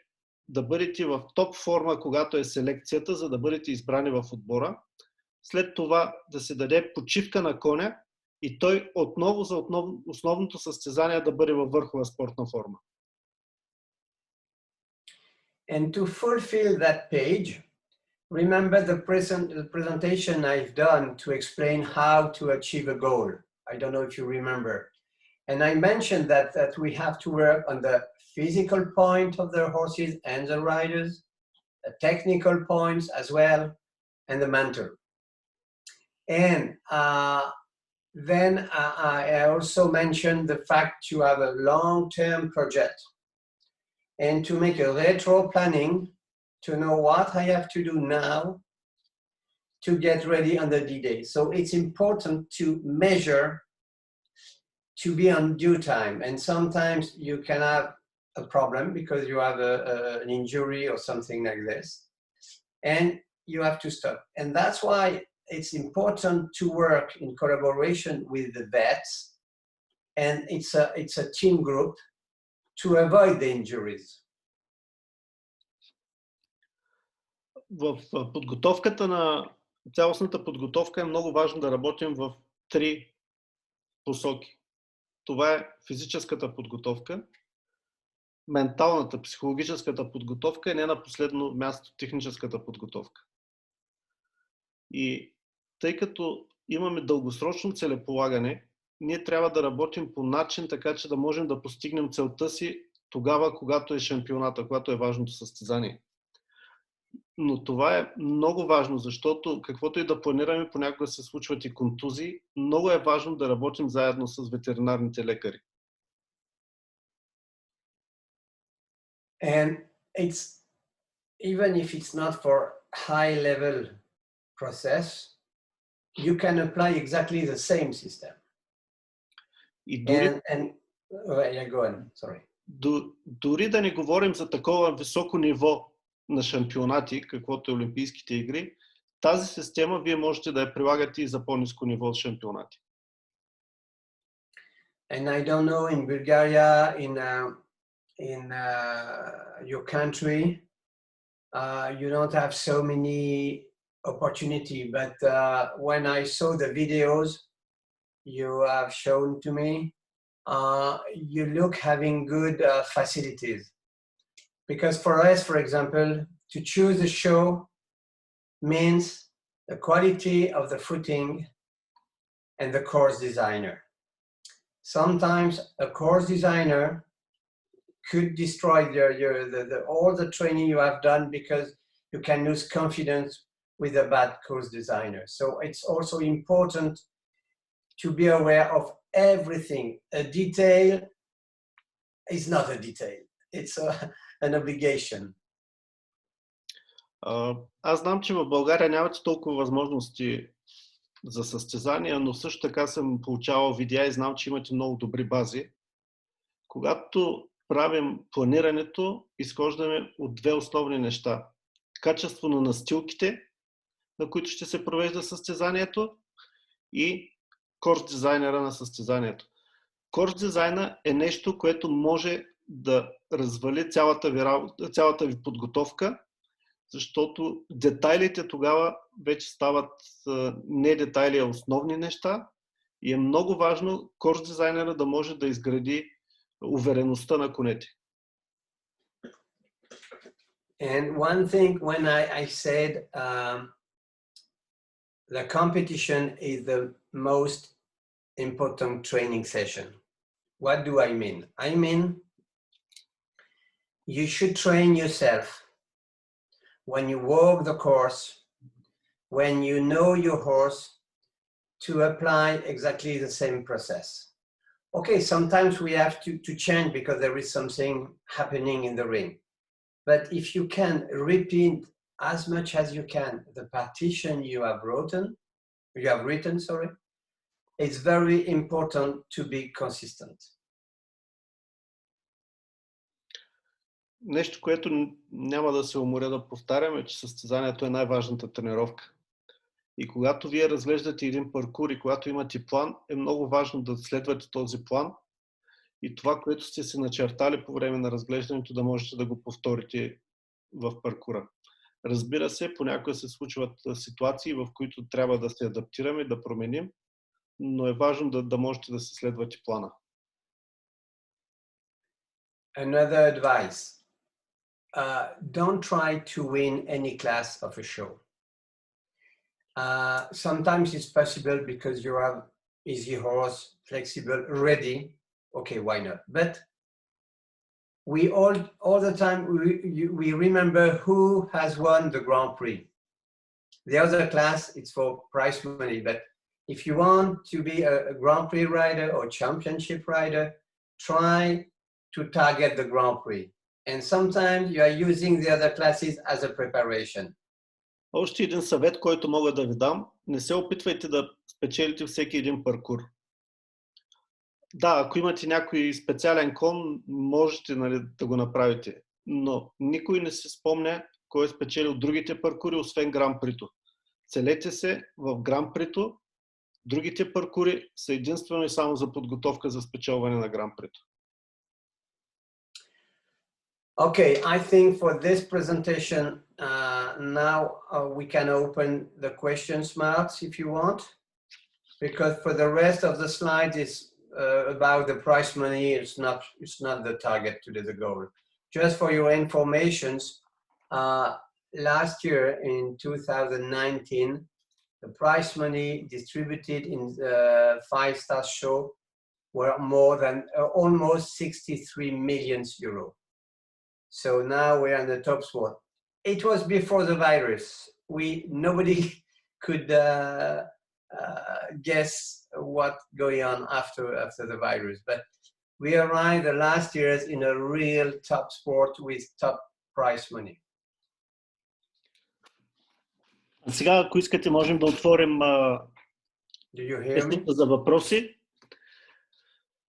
да бъдете в топ форма, когато е селекцията, за да бъдете избрани в отбора. След това да се даде почивка на коня и той отново за основното състезание да бъде във върхова спортна форма. And to fulfill that page, remember the presentation I've done to explain how to achieve a goal. I don't know if you remember. And I mentioned that we have to work on the physical point of the horses and the riders, the technical points as well, and the mental. And then I also mentioned the fact you have a long-term project and to make a retro planning to know what I have to do now to get ready on the D-Day. So it's important to measure, to be on due time. And sometimes you can have a problem because you have an injury or something like this, and you have to stop. And that's why it's important to work in collaboration with the vets, and it's a team group to avoid the injuries. В подготовката на цялостната подготовка е много важно да работим в 3 посоки. Това е физическата подготовка, менталната, психологическата подготовка и не на последно място техническата подготовка. И тъй като имаме дългосрочно целеполагане, ние трябва да работим по начин, така че да можем да постигнем целта си тогава, когато е шампионата, когато е важното състезание. Но това е много важно, защото каквото и да планираме, понякога се случват и контузии. Много е важно да работим заедно с ветеринарните лекари. And it's, even if it's not for high level process, you can apply exactly the same system. И дори, yeah, go on, sorry. Дори да не говорим за такова високо ниво на шампионати, каквото е Олимпийските игри, тази система вие можете да я прилагате и за по-ниско ниво от шампионати. And I don't know in Bulgaria, in your country, you don't have so many opportunity, but when I saw the videos you have shown to me, you look having good facilities. Because for us, for example, to choose a show means the quality of the footing and the course designer. Sometimes a course designer could destroy all the training you have done because you can lose confidence with a bad course designer. So it's also important to be aware of everything. A detail is not a detail. It's an obligation. Аз знам, че в България нямате толкова възможности за състезания, но също така съм получавал видеа и знам, че имате много добри бази. Когато правим планирането, изхождаме от 2 основни неща. Качество на настилките, на които ще се провежда състезанието, и корс дизайнера на състезанието. Корс дизайна е нещо, което може да развали цялата ви подготовка, защото детайлите тогава вече стават не детайли, а основни неща и е много важно корс дизайнера да може да изгради увереността на конете. And one thing, when I said the competition is the most important training session, what do I mean? I mean, you should train yourself when you walk the course, when you know your horse, to apply exactly the same process. Okay, sometimes we have to change because there is something happening in the ring. But if you can repeat as much as you can the partition you have written, it's very important to be consistent. Нещо, което няма да се уморя да повтарям, е, че състезанието е най-важната тренировка. И когато вие разглеждате един паркур и когато имате план, е много важно да следвате този план и това, което сте си начертали по време на разглеждането, да можете да го повторите в паркура. Разбира се, понякога се случват ситуации, в които трябва да се адаптираме, да променим, но е важно да можете да се следвате плана. Another advice. don't try to win any class of a show. Sometimes it's possible because you have easy horse, flexible, ready. Okay, why not? But we all the time we remember who has won the Grand Prix. The other class, it's for prize money. But if you want to be a Grand Prix rider or championship rider, try to target the Grand Prix. And sometimes you are using the other classes as a preparation. Още един съвет, който мога да ви дам. Не се опитвайте да спечелите всеки един паркур. Да, ако имате някой специален кон, можете, нали, да го направите. Но никой не се спомня кой е спечелил другите паркури, освен Гран-прито. Целете се в Гран-прито. Другите паркури са единствено и само за подготовка за спечелване на Гран-прито. Okay, I think for this presentation, now we can open the questions marks if you want, because for the rest of the slides is about the prize money. It's not the target to the goal. Just for your informations, last year in 2019, the prize money distributed in the 5-star show were more than almost 63 million euro. So now we're in the top spot. It was before the virus. Nobody could guess what going on after the virus. But we arrived the last years in a real top sport with top prize money. Сега, ако искате, можем да отворим песните за въпроси.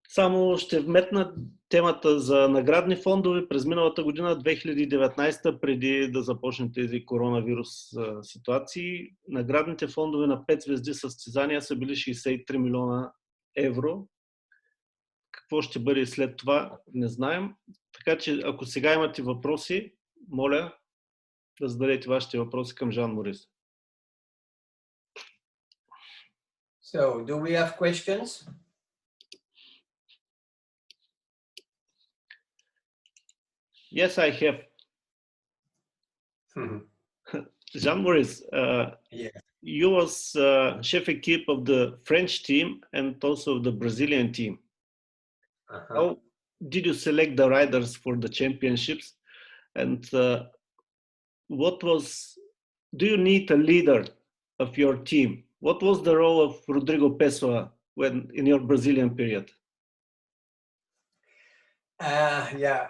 Само ще вметна темата за наградни фондове през миналата година, 2019, преди да започне тези коронавирус ситуации. Наградните фондове на 5 звезди състезания са били 63 милиона евро. Какво ще бъде след това, не знаем. Така че, ако сега имате въпроси, моля да зададете вашите въпроси към Жан-Морис. So, do we have questions? Yes, I have. Jean-Maurice, Yeah. you was chef équipe of the French team and also the Brazilian team. How did you select the riders for the championships? And do you need a leader of your team? What was the role of Rodrigo Pessoa in your Brazilian period? Yeah.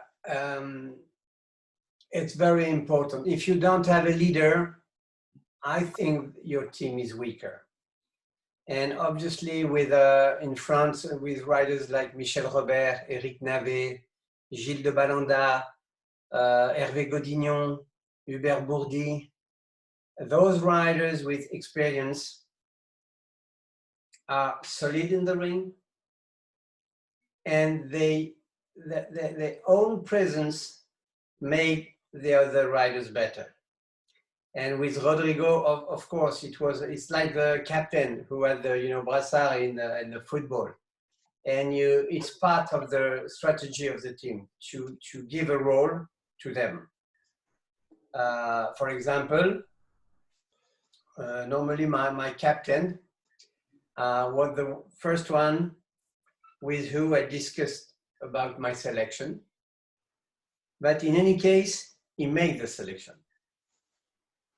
It's very important. If you don't have a leader, I think your team is weaker. And obviously in France, with riders like Michel Robert, Eric Navet, Gilles de Balanda, Hervé Godignon, Hubert Bourdi, those riders with experience are solid in the ring, and their own presence make the other riders better. And with Rodrigo, of course, it's like the captain who had the brassard in the football, and it's part of the strategy of the team to give a role to them. For example, normally my captain was the first one with who I discussed about my selection. But in any case, he made the selection.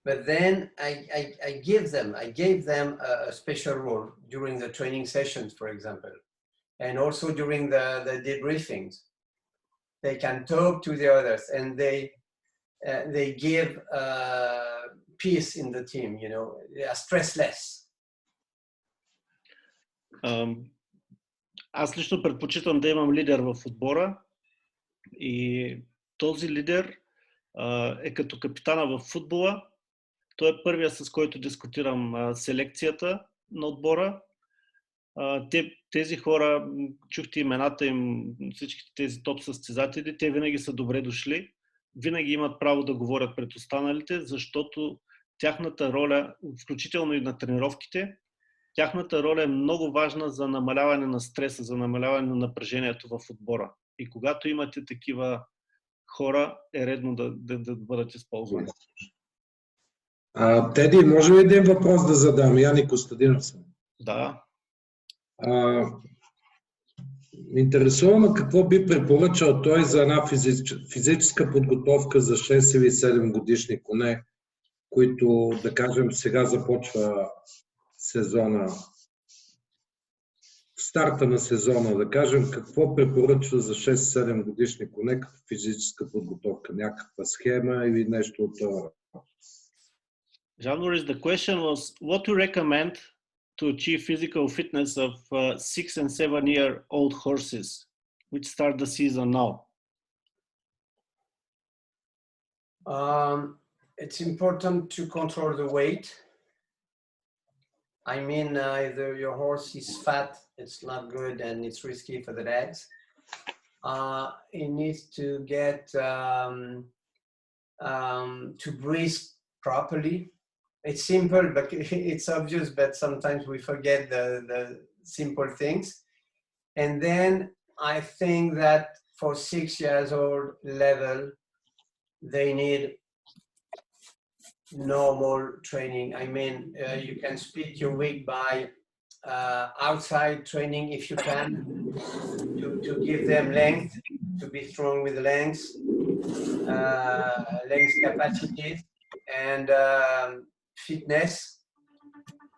But then I gave them a special role during the training sessions, for example, and also during the debriefings. They can talk to the others, and they give peace in the team. They are stressless. Аз лично предпочитам да имам лидер в отбора и този лидер е като капитана в футбола. Той е първия, с който дискутирам селекцията на отбора. Тези хора, чухте имената им, всичките тези топ състезатели, те винаги са добре дошли. Винаги имат право да говорят пред останалите, защото тяхната роля, включително и на тренировките, тяхната роля е много важна за намаляване на стреса, за намаляване на напрежението в отбора. И когато имате такива хора е редно да бъдат използвани. Теди, може ли един въпрос да задам? Яни Костадинов съм. Да. Интересуваме какво би препоръчал той за една физическа подготовка за 6 или 7 годишни коне, които, да кажем, сега започва сезона, в старта на сезона, да кажем, какво препоръчва за 6-7 годишни коне като физическа подготовка? Някаква схема или нещо от това? Жан-Морис, the question was, what to recommend to achieve physical fitness of 6 and 7-year-old horses, which start the season now? It's important to control the weight. I mean, if your horse is fat, it's not good and it's risky for the legs. It needs to get to breathe properly. It's simple, but it's obvious, but sometimes we forget the simple things. And then I think that for 6 years old level, they need normal training. I mean, you can split your week by outside training if you can, to give them length, to be strong with the length capacities, and fitness.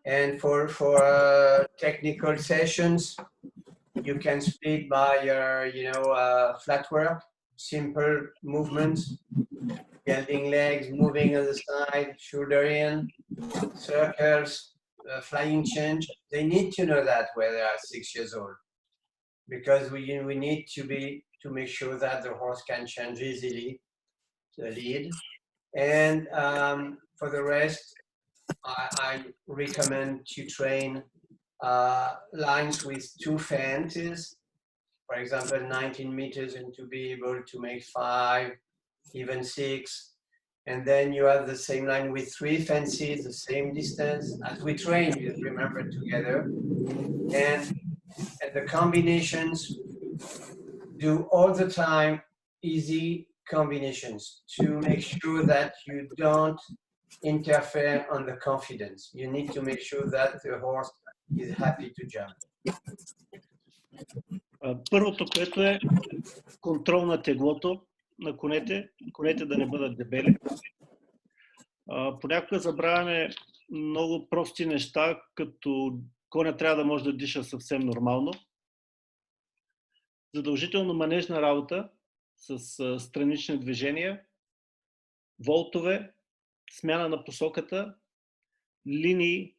And for technical sessions, you can split by flat work, simple movements, bending legs, moving on the side, shoulder in, circles, flying change. They need to know that when they are 6 years old, because we need to make sure that the horse can change easily the lead. And for the rest, I recommend to train lines with 2 fences, for example, 19 meters, and to be able to make 5, even 6. And then you have the same line with 3 fences, the same distance as we train, you remember, together. And the combinations, do all the time easy combinations to make sure that you don't interfere on the confidence. You need to make sure that the horse is happy to jump. Първото, което е контрол на теглото на конете да не бъдат дебели. Понякога забравяме много прости неща, като коня трябва да може да диша съвсем нормално. Задължително манежна работа с странични движения, волтове, смяна на посоката, линии,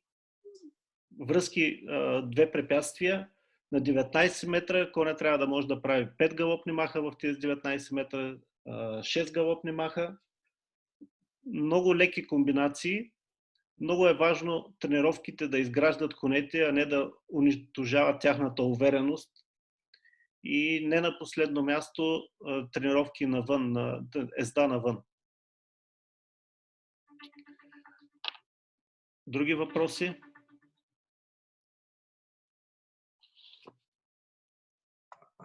връзки, 2 препятствия. На 19 метра коня трябва да може да прави 5 галопни маха в тези 19 метра, 6 галопни маха. Много леки комбинации. Много е важно тренировките да изграждат конете, а не да унищожават тяхната увереност. И не на последно място тренировки навън, езда навън. Други въпроси?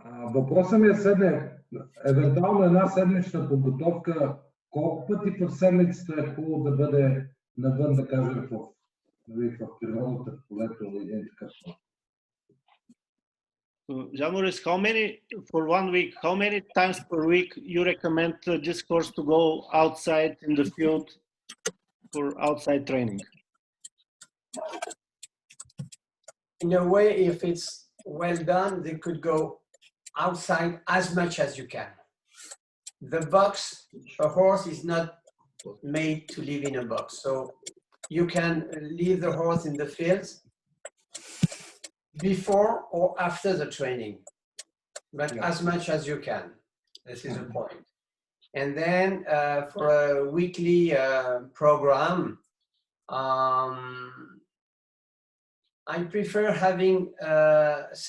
Въпросът ми е следния. Евентуално една седмична подготовка, колко пъти в седмицата е хубаво да бъде навън, да кажем, в природата, в полето или един такъв? Жан-Морис, for 1 week, how many times per week you recommend this course to go outside in the field for outside training? In a way, if it's well done, they could go outside as much as you can. The box, a horse is not made to live in a box. So you can leave the horse in the fields before or after the training, but as much as you can. This is the point. And then for a weekly program, I prefer having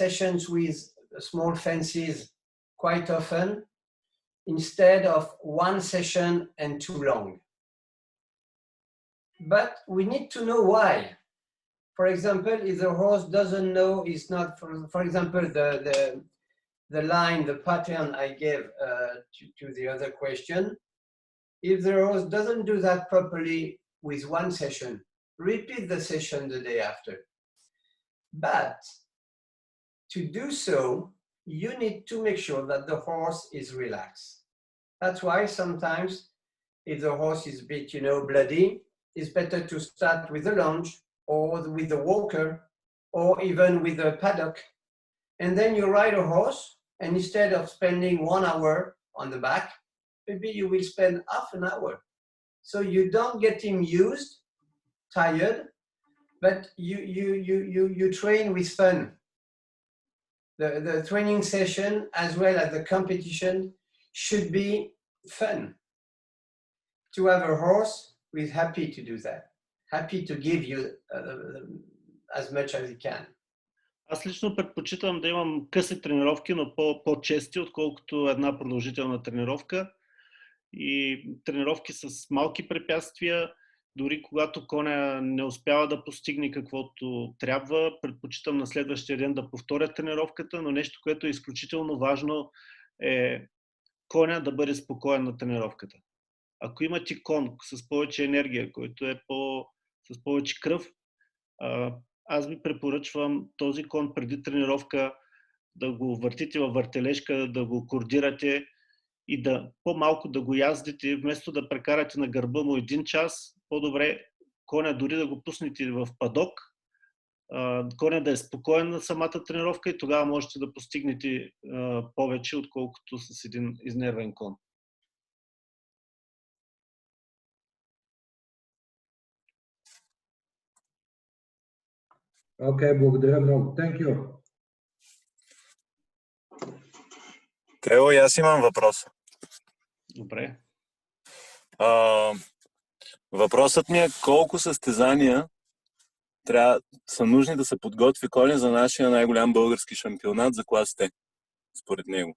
sessions with small fences quite often, instead of 1 session and too long. But we need to know why. For example, if the horse doesn't know, it's not, for example, the line, the pattern I gave to the other question. If the horse doesn't do that properly with one session, repeat the session the day after. But to do so, you need to make sure that the horse is relaxed. That's why sometimes if the horse is a bit, bloody, it's better to start with the lunge or with the walker or even with the paddock. And then you ride a horse, and instead of spending 1 hour on the back, maybe you will spend half an hour. So you don't get him used, tired, but you train with fun. The training session as well as the competition should be fun. To have a horse who is happy to do that, happy to give you as much as he can. Аз лично предпочитам да имам къси тренировки, но по-чести, отколкото една продължителна тренировка. И тренировки с малки препятствия, дори когато коня не успява да постигне каквото трябва, предпочитам на следващия ден да повторя тренировката, но нещо, което е изключително важно е коня да бъде спокоен на тренировката. Ако имате кон с повече енергия, който е с повече кръв, аз ви препоръчвам този кон преди тренировка да го въртите във въртележка, да го координирате и по-малко да го яздите, вместо да прекарате на гърба му 1 час, по-добре коня дори да го пуснете в падок, коня да е спокоен на самата тренировка и тогава можете да постигнете повече, отколкото с един изнервен кон. Окей, благодаря много. Thank you. Тео, и аз имам въпрос. Добре. Въпросът ми е колко състезания са нужни да се подготви коня за нашия най-голям български шампионат за клас Т, според него?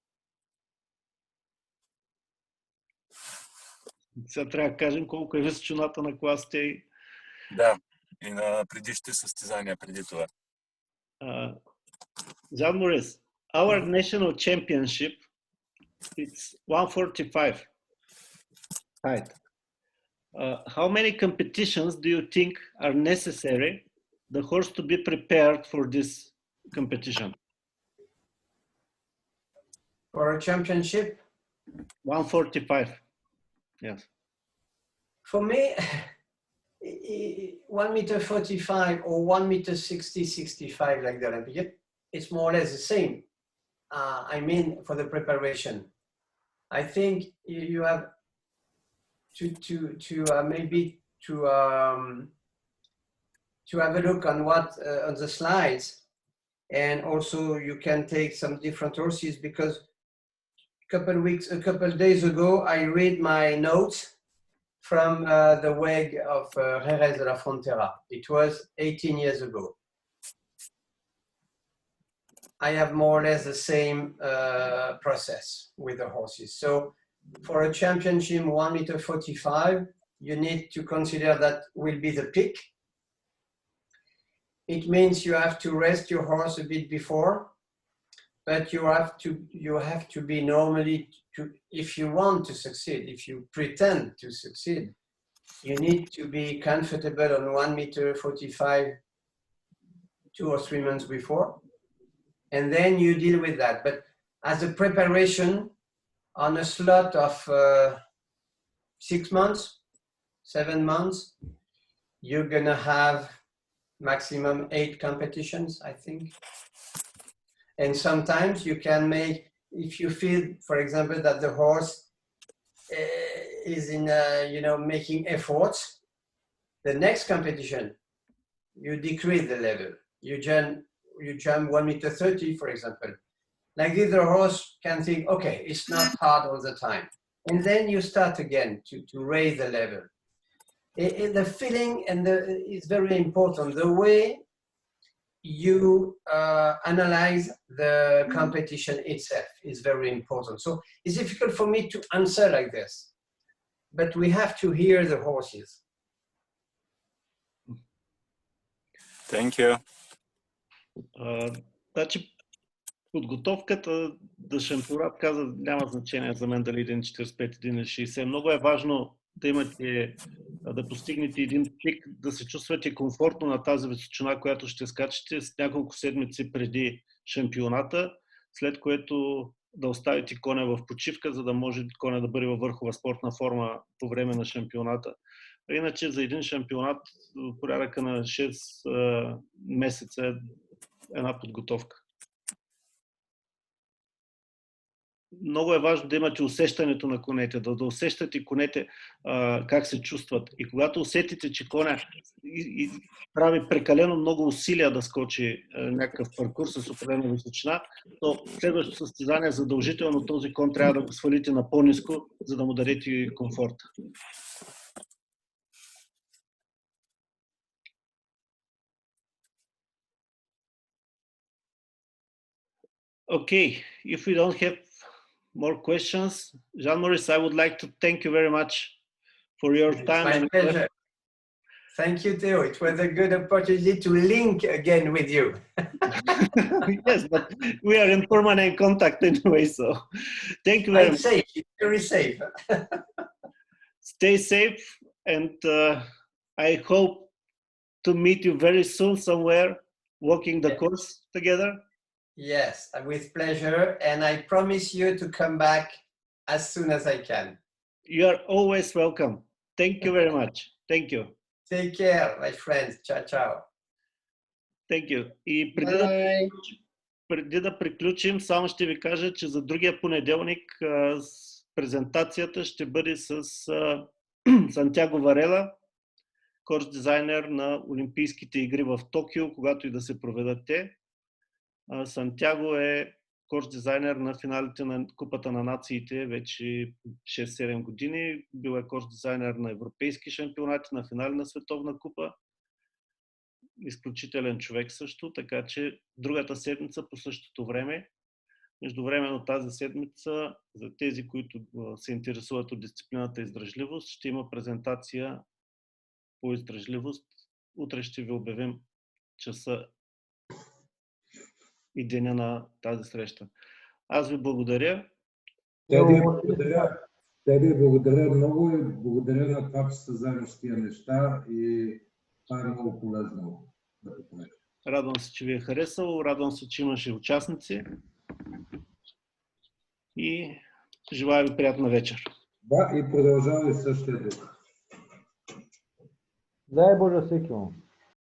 Сега трябва да кажем колко е височината на клас Т. Да, и на предишните състезания преди това. Жан-Морис, our national championship, it's 145 height. How many competitions do you think are necessary the horse to be prepared for this competition? For a championship? 145, yes. For me, 1.45 or 1.60, like the Olympic, it's more or less the same. I mean, for the preparation. I think you have to maybe to have a look on what on the slides, and also you can take some different horses, because a couple days ago I read my notes from the WEG of Jerez de la Frontera. It was 18 years ago. I have more or less the same process with the horses. So for a championship 1.45 you need to consider that will be the peak. It means you have to rest your horse a bit before, but you have to be normally, if you want to succeed, if you pretend to succeed, you need to be comfortable on 1.45 2 or 3 months before, and then you deal with that. But as a preparation on a slot of 6 months, 7 months, you're gonna have maximum 8 competitions, I think. And sometimes you can make, if you feel, for example, that the horse is in, making efforts, the next competition, you decrease the level. You jump 1.30 for example. Like this, the horse can think, okay, it's not hard all the time. And then you start again to raise the level. The feeling is very important. The way you analyze the competition itself is very important. So it's difficult for me to answer like this, but we have to hear the horses. Thank you. Значи, Подготовката да шампионат, каза, няма значение за мен дали 1,45, 1,60. Много е важно да имате, да постигнете един пик, да се чувствате комфортно на тази височина, която ще скачате с няколко седмици преди шампионата, след което да оставите коня в почивка, за да може коня да бъде във върхова спортна форма по време на шампионата. Иначе за един шампионат в порядъка на 6 месеца е една подготовка. Много е важно да имате усещането на конете, да усещате конете как се чувстват. И когато усетите, че коня прави прекалено много усилия да скочи някакъв паркур с определена височина, то следващото състезание задължително този кон трябва да го свалите на по-ниско, за да му дадете комфорта. Okay, if we don't have more questions, Jean-Morice, I would like to thank you very much for your time. It's my pleasure. Thank you, Theo. It was a good opportunity to link again with you. Yes, but we are in permanent contact anyway, so thank you very much. Safe, very safe. Stay safe, and I hope to meet you very soon somewhere, walking the course together. Yes, with pleasure, and I promise you to come back as soon as I can. You are always welcome. Thank you very much. Thank you. Take care, my friends. Ciao, ciao. Thank you. И преди да приключим, само ще ви кажа, че за другия понеделник презентацията ще бъде с Сантяго Варела, корс дизайнер на Олимпийските игри в Токио, когато и да се проведат те. Сантяго е корс дизайнер на финалите на Купата на нациите вече 6-7 години. Бил е корс дизайнер на европейски шампионати, на финали на Световна купа. Изключителен човек също, така че другата седмица по същото време, междувременно тази седмица, за тези, които се интересуват от дисциплината издръжливост, ще има презентация по издръжливост. Утре ще ви обявим часа и деня на тази среща. Аз ви благодаря. Теди, благодаря много и благодаря на това, че сте заедно с тия неща и това е много полезно да го правим. Радвам се, че ви е харесало, радвам се, че имаше участници и желая ви приятна вечер. Да, и продължава и същия дух. Дай Боже всеки му.